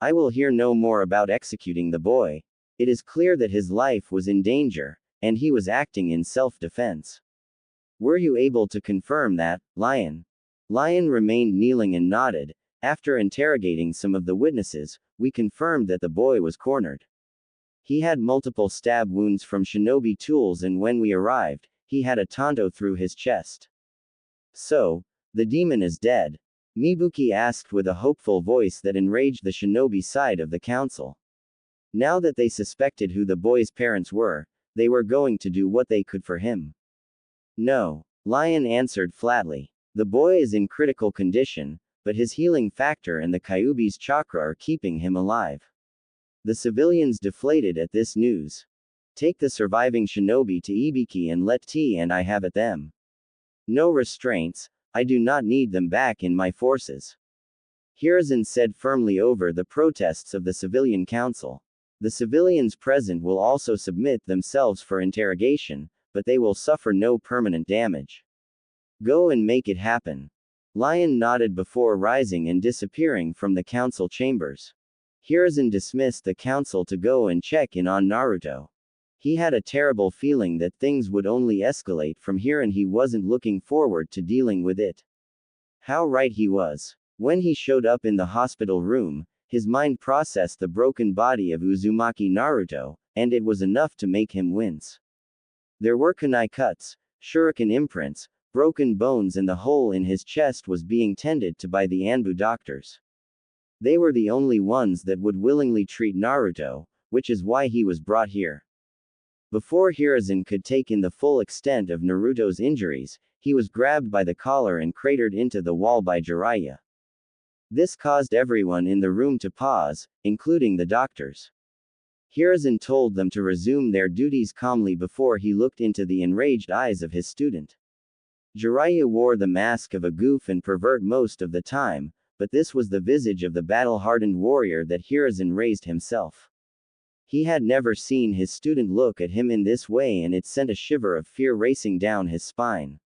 I will hear no more about executing the boy. It is clear that his life was in danger, and he was acting in self-defense. Were you able to confirm that, Lion? Lion remained kneeling and nodded. After interrogating some of the witnesses, we confirmed that the boy was cornered. He had multiple stab wounds from shinobi tools, and when we arrived, he had a tanto through his chest. So, the demon is dead? Mibuki asked with a hopeful voice that enraged the shinobi side of the council. Now that they suspected who the boy's parents were, they were going to do what they could for him. No, Lion answered flatly. The boy is in critical condition, but his healing factor and the Kyuubi's chakra are keeping him alive. The civilians deflated at this news. Take the surviving shinobi to Ibiki and let T and I have at them. No restraints, I do not need them back in my forces. Hiruzen said firmly over the protests of the civilian council. The civilians present will also submit themselves for interrogation, but they will suffer no permanent damage. Go and make it happen. Lion nodded before rising and disappearing from the council chambers. Hiruzen dismissed the council to go and check in on Naruto. He had a terrible feeling that things would only escalate from here, and he wasn't looking forward to dealing with it. How right he was. When he showed up in the hospital room, his mind processed the broken body of Uzumaki Naruto, and it was enough to make him wince. There were kunai cuts, shuriken imprints, broken bones, and the hole in his chest was being tended to by the Anbu doctors. They were the only ones that would willingly treat Naruto, which is why he was brought here. Before Hiruzen could take in the full extent of Naruto's injuries, he was grabbed by the collar and cratered into the wall by Jiraiya. This caused everyone in the room to pause, including the doctors. Hiruzen told them to resume their duties calmly before he looked into the enraged eyes of his student. Jiraiya wore the mask of a goof and pervert most of the time, but this was the visage of the battle-hardened warrior that Hiruzen raised himself. He had never seen his student look at him in this way, and it sent a shiver of fear racing down his spine.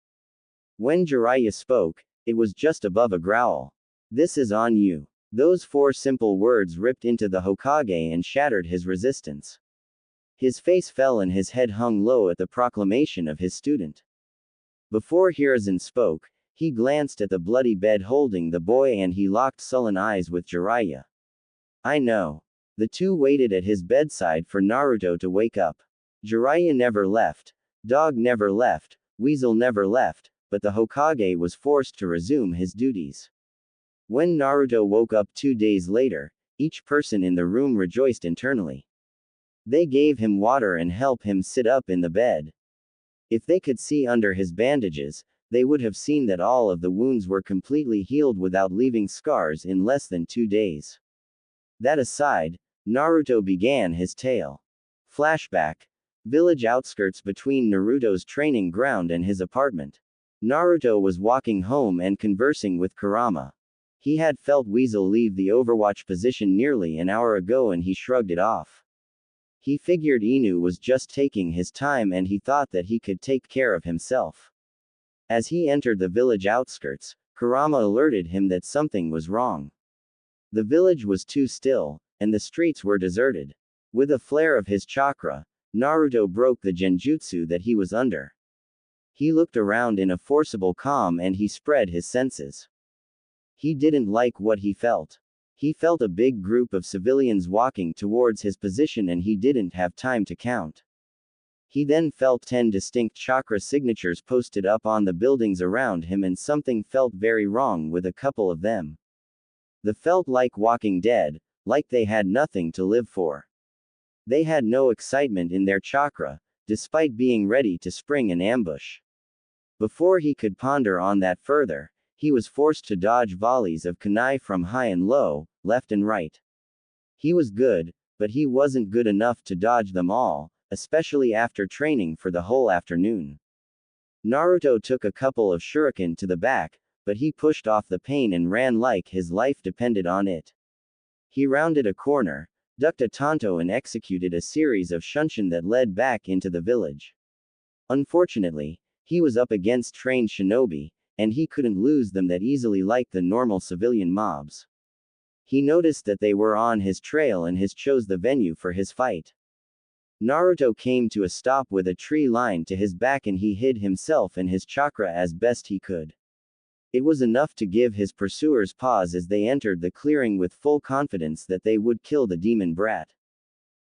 When Jiraiya spoke, it was just above a growl. This is on you. Those 4 simple words ripped into the Hokage and shattered his resistance. His face fell and his head hung low at the proclamation of his student. Before Hiruzen spoke, he glanced at the bloody bed holding the boy and he locked sullen eyes with Jiraiya. I know. The two waited at his bedside for Naruto to wake up. Jiraiya never left. Dog never left. Weasel never left, but the Hokage was forced to resume his duties. When Naruto woke up 2 days later, each person in the room rejoiced internally. They gave him water and helped him sit up in the bed. If they could see under his bandages, they would have seen that all of the wounds were completely healed without leaving scars in less than 2 days. That aside, Naruto began his tale. Flashback. Village outskirts between Naruto's training ground and his apartment. Naruto was walking home and conversing with Kurama. He had felt Weasel leave the Overwatch position nearly an hour ago and he shrugged it off. He figured Inu was just taking his time and he thought that he could take care of himself. As he entered the village outskirts, Kurama alerted him that something was wrong. The village was too still, and the streets were deserted. With a flare of his chakra, Naruto broke the genjutsu that he was under. He looked around in a forcible calm and he spread his senses. He didn't like what he felt. He felt a big group of civilians walking towards his position and he didn't have time to count. He then felt 10 distinct chakra signatures posted up on the buildings around him and something felt very wrong with a couple of them. They felt like Walking Dead, like they had nothing to live for. They had no excitement in their chakra, despite being ready to spring an ambush. Before he could ponder on that further, he was forced to dodge volleys of kunai from high and low, left and right. He was good, but he wasn't good enough to dodge them all, especially after training for the whole afternoon. Naruto took a couple of shuriken to the back, but he pushed off the pain and ran like his life depended on it. He rounded a corner, ducked a tanto and executed a series of shunshin that led back into the village. Unfortunately, he was up against trained shinobi, and he couldn't lose them that easily like the normal civilian mobs. He noticed that they were on his trail and chose the venue for his fight. Naruto came to a stop with a tree line to his back and he hid himself and his chakra as best he could. It was enough to give his pursuers pause as they entered the clearing with full confidence that they would kill the demon brat.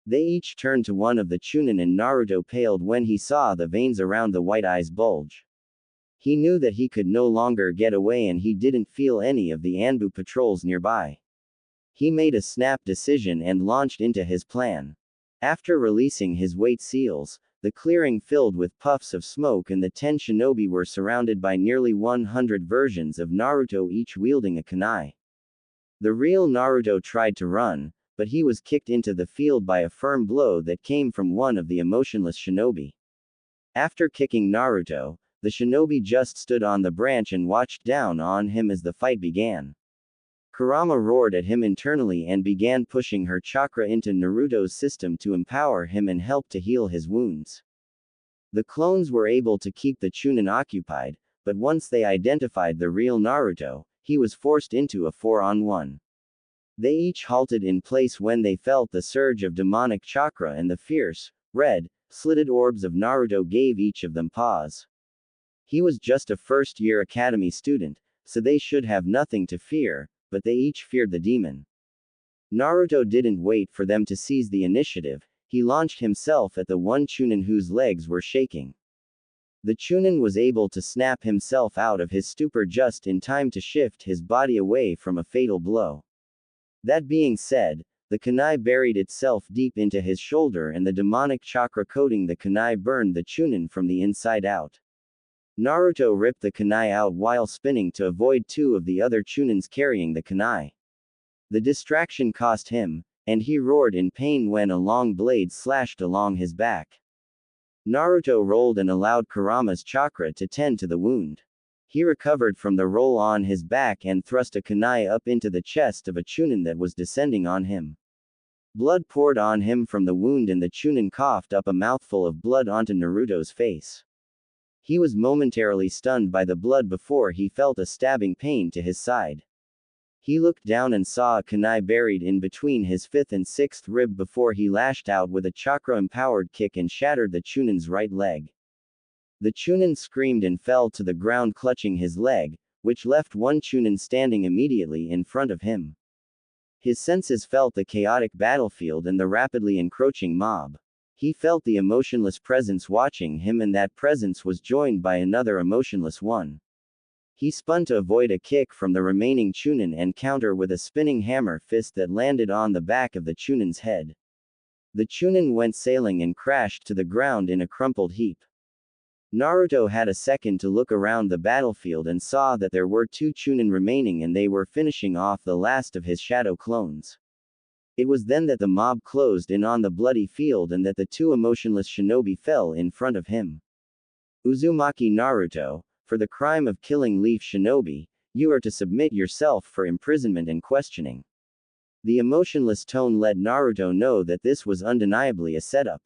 They each turned to one of the Chunin and Naruto paled when he saw the veins around the white eyes bulge. He knew that he could no longer get away and he didn't feel any of the Anbu patrols nearby. He made a snap decision and launched into his plan. After releasing his weight seals, the clearing filled with puffs of smoke and the 10 shinobi were surrounded by nearly 100 versions of Naruto each wielding a kunai. The real Naruto tried to run, but he was kicked into the field by a firm blow that came from one of the emotionless shinobi. After kicking Naruto, the shinobi just stood on the branch and watched down on him as the fight began. Kurama roared at him internally and began pushing her chakra into Naruto's system to empower him and help to heal his wounds. The clones were able to keep the Chunin occupied, but once they identified the real Naruto, he was forced into a 4-on-1. They each halted in place when they felt the surge of demonic chakra and the fierce, red, slitted orbs of Naruto gave each of them pause. He was just a first-year academy student, so they should have nothing to fear, but they each feared the demon. Naruto didn't wait for them to seize the initiative, he launched himself at the one Chunin whose legs were shaking. The Chunin was able to snap himself out of his stupor just in time to shift his body away from a fatal blow. That being said, the kunai buried itself deep into his shoulder and the demonic chakra coating the kunai burned the Chunin from the inside out. Naruto ripped the kunai out while spinning to avoid two of the other Chunins carrying the kunai. The distraction cost him, and he roared in pain when a long blade slashed along his back. Naruto rolled and allowed Kurama's chakra to tend to the wound. He recovered from the roll on his back and thrust a kunai up into the chest of a Chunin that was descending on him. Blood poured on him from the wound and the Chunin coughed up a mouthful of blood onto Naruto's face. He was momentarily stunned by the blood before he felt a stabbing pain to his side. He looked down and saw a kunai buried in between his fifth and sixth rib before he lashed out with a chakra-empowered kick and shattered the Chunin's right leg. The Chunin screamed and fell to the ground clutching his leg, which left one Chunin standing immediately in front of him. His senses felt the chaotic battlefield and the rapidly encroaching mob. He felt the emotionless presence watching him and that presence was joined by another emotionless one. He spun to avoid a kick from the remaining Chunin and counter with a spinning hammer fist that landed on the back of the Chunin's head. The Chunin went sailing and crashed to the ground in a crumpled heap. Naruto had a second to look around the battlefield and saw that there were two Chunin remaining and they were finishing off the last of his shadow clones. It was then that the mob closed in on the bloody field and that the two emotionless shinobi fell in front of him. Uzumaki Naruto, for the crime of killing Leaf Shinobi, you are to submit yourself for imprisonment and questioning. The emotionless tone let Naruto know that this was undeniably a setup.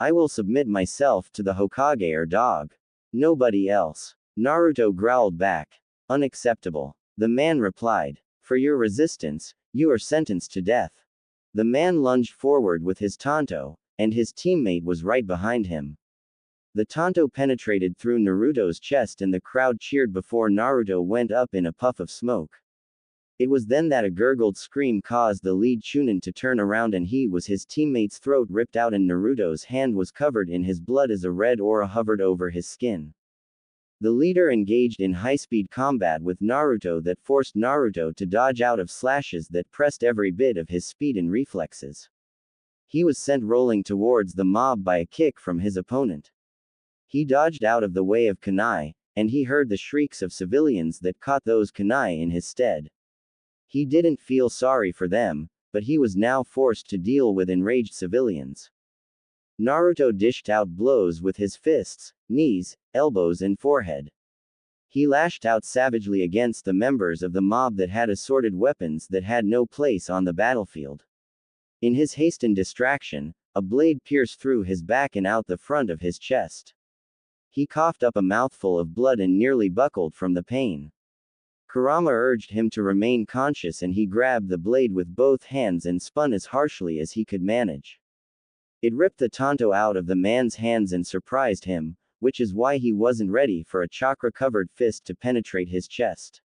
I will submit myself to the Hokage or dog. Nobody else. Naruto growled back. Unacceptable. The man replied. For your resistance, you are sentenced to death. The man lunged forward with his tanto, and his teammate was right behind him. The tanto penetrated through Naruto's chest and the crowd cheered before Naruto went up in a puff of smoke. It was then that a gurgled scream caused the lead Chunin to turn around and his teammate's throat ripped out and Naruto's hand was covered in his blood as a red aura hovered over his skin. The leader engaged in high-speed combat with Naruto that forced Naruto to dodge out of slashes that pressed every bit of his speed and reflexes. He was sent rolling towards the mob by a kick from his opponent. He dodged out of the way of kunai, and he heard the shrieks of civilians that caught those kunai in his stead. He didn't feel sorry for them, but he was now forced to deal with enraged civilians. Naruto dished out blows with his fists, knees, elbows and forehead. He lashed out savagely against the members of the mob that had assorted weapons that had no place on the battlefield. In his haste and distraction, a blade pierced through his back and out the front of his chest. He coughed up a mouthful of blood and nearly buckled from the pain. Kurama urged him to remain conscious and he grabbed the blade with both hands and spun as harshly as he could manage. It ripped the tanto out of the man's hands and surprised him, which is why he wasn't ready for a chakra-covered fist to penetrate his chest.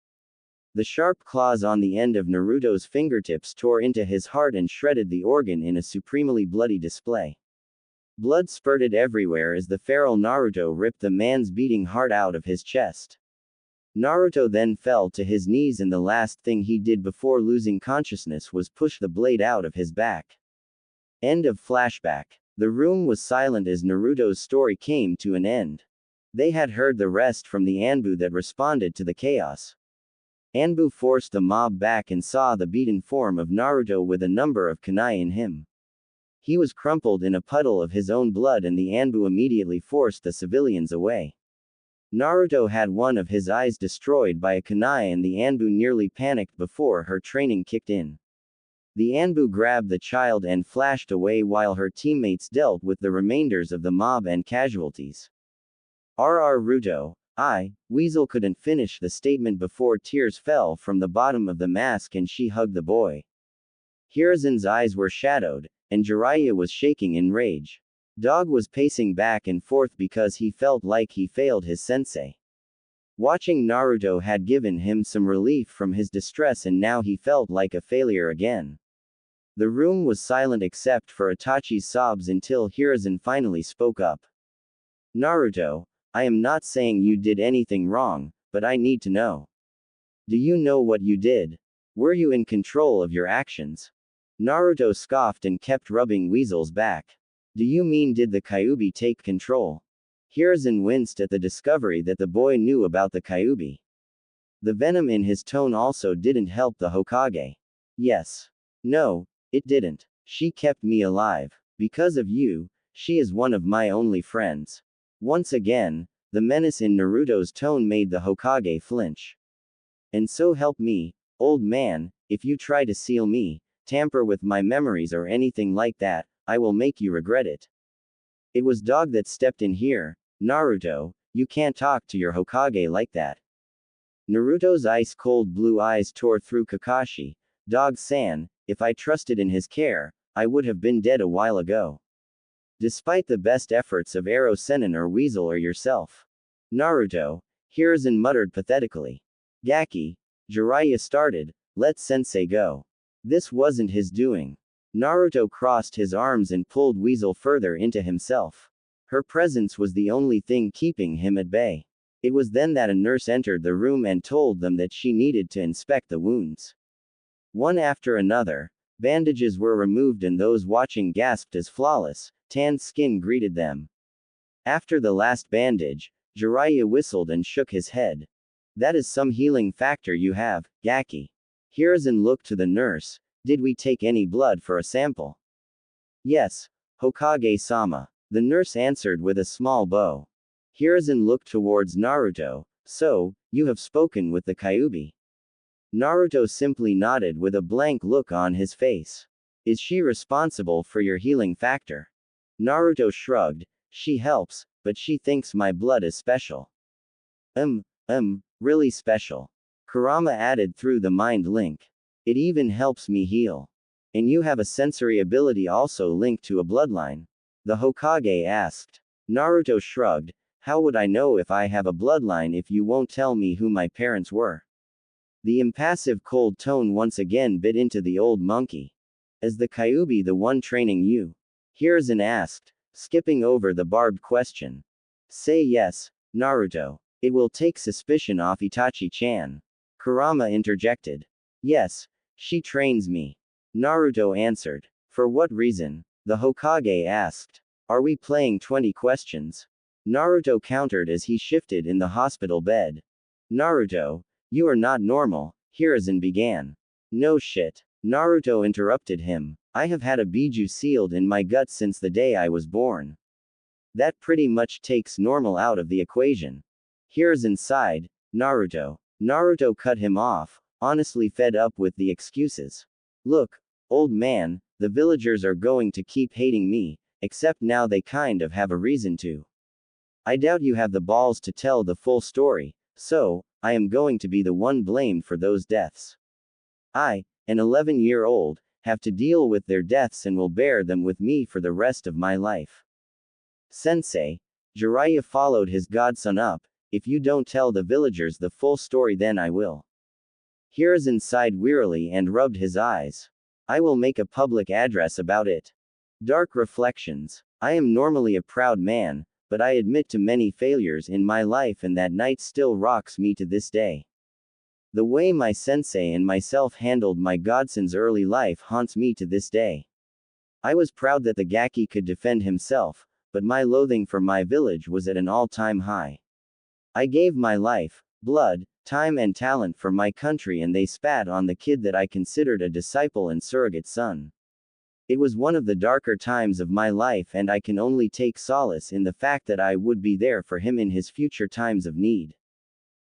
The sharp claws on the end of Naruto's fingertips tore into his heart and shredded the organ in a supremely bloody display. Blood spurted everywhere as the feral Naruto ripped the man's beating heart out of his chest. Naruto then fell to his knees and the last thing he did before losing consciousness was push the blade out of his back. End of flashback. The room was silent as Naruto's story came to an end. They had heard the rest from the Anbu that responded to the chaos. Anbu forced the mob back and saw the beaten form of Naruto with a number of kunai in him. He was crumpled in a puddle of his own blood and the Anbu immediately forced the civilians away. Naruto had one of his eyes destroyed by a kunai and the Anbu nearly panicked before her training kicked in. The Anbu grabbed the child and flashed away while her teammates dealt with the remainders of the mob and casualties. Ruto, Weasel couldn't finish the statement before tears fell from the bottom of the mask and she hugged the boy. Hiruzen's eyes were shadowed, and Jiraiya was shaking in rage. Dog was pacing back and forth because he felt like he failed his sensei. Watching Naruto had given him some relief from his distress and now he felt like a failure again. The room was silent except for Itachi's sobs until Hiruzen finally spoke up. Naruto, I am not saying you did anything wrong, but I need to know. Do you know what you did? Were you in control of your actions? Naruto scoffed and kept rubbing Weasel's back. Do you mean did the Kyuubi take control? Hiruzen winced at the discovery that the boy knew about the Kyuubi. The venom in his tone also didn't help the Hokage. Yes. No, it didn't. She kept me alive. Because of you, she is one of my only friends. Once again, the menace in Naruto's tone made the Hokage flinch. And so help me, old man, if you try to seal me, tamper with my memories or anything like that, I will make you regret it. It was Dog that stepped in here. Naruto, you can't talk to your Hokage like that. Naruto's ice-cold blue eyes tore through Kakashi. Dog-san, if I trusted in his care, I would have been dead a while ago. Despite the best efforts of Ero Sennin or Weasel or yourself. Naruto, Hiruzen muttered pathetically. Gaki, Jiraiya started, let sensei go. This wasn't his doing. Naruto crossed his arms and pulled Weasel further into himself. Her presence was the only thing keeping him at bay. It was then that a nurse entered the room and told them that she needed to inspect the wounds. One after another, bandages were removed and those watching gasped as flawless, tanned skin greeted them. After the last bandage, Jiraiya whistled and shook his head. That is some healing factor you have, Gaki. Hiruzen looked to the nurse. Did we take any blood for a sample? Yes, Hokage-sama. The nurse answered with a small bow. Hiruzen looked towards Naruto. So, you have spoken with the Kyuubi. Naruto simply nodded with a blank look on his face. Is she responsible for your healing factor? Naruto shrugged. She helps, but she thinks my blood is special. Really special. Kurama added through the mind link. It even helps me heal. And you have a sensory ability also linked to a bloodline? The Hokage asked. Naruto shrugged. How would I know if I have a bloodline if you won't tell me who my parents were? The impassive cold tone once again bit into the old monkey. Is the Kyuubi the one training you? Hiruzen asked, skipping over the barbed question. Say yes, Naruto. It will take suspicion off Itachi-chan. Kurama interjected. Yes, she trains me. Naruto answered. For what reason? The Hokage asked. Are we playing 20 questions? Naruto countered as he shifted in the hospital bed. Naruto, you are not normal, Hiruzen began. No shit. Naruto interrupted him. I have had a biju sealed in my gut since the day I was born. That pretty much takes normal out of the equation. Here's inside, Naruto. Naruto cut him off, honestly fed up with the excuses. Look, old man, the villagers are going to keep hating me, except now they kind of have a reason to. I doubt you have the balls to tell the full story, so, I am going to be the one blamed for those deaths. I, an 11-year-old, have to deal with their deaths and will bear them with me for the rest of my life. Sensei, Jiraiya followed his godson up. If you don't tell the villagers the full story, then I will. Hiruzen sighed wearily and rubbed his eyes. I will make a public address about it. Dark reflections. I am normally a proud man, but I admit to many failures in my life, and that night still rocks me to this day. The way my sensei and myself handled my godson's early life haunts me to this day. I was proud that the Gaki could defend himself, but my loathing for my village was at an all-time high. I gave my life, blood, time and talent for my country, and they spat on the kid that I considered a disciple and surrogate son. It was one of the darker times of my life, and I can only take solace in the fact that I would be there for him in his future times of need.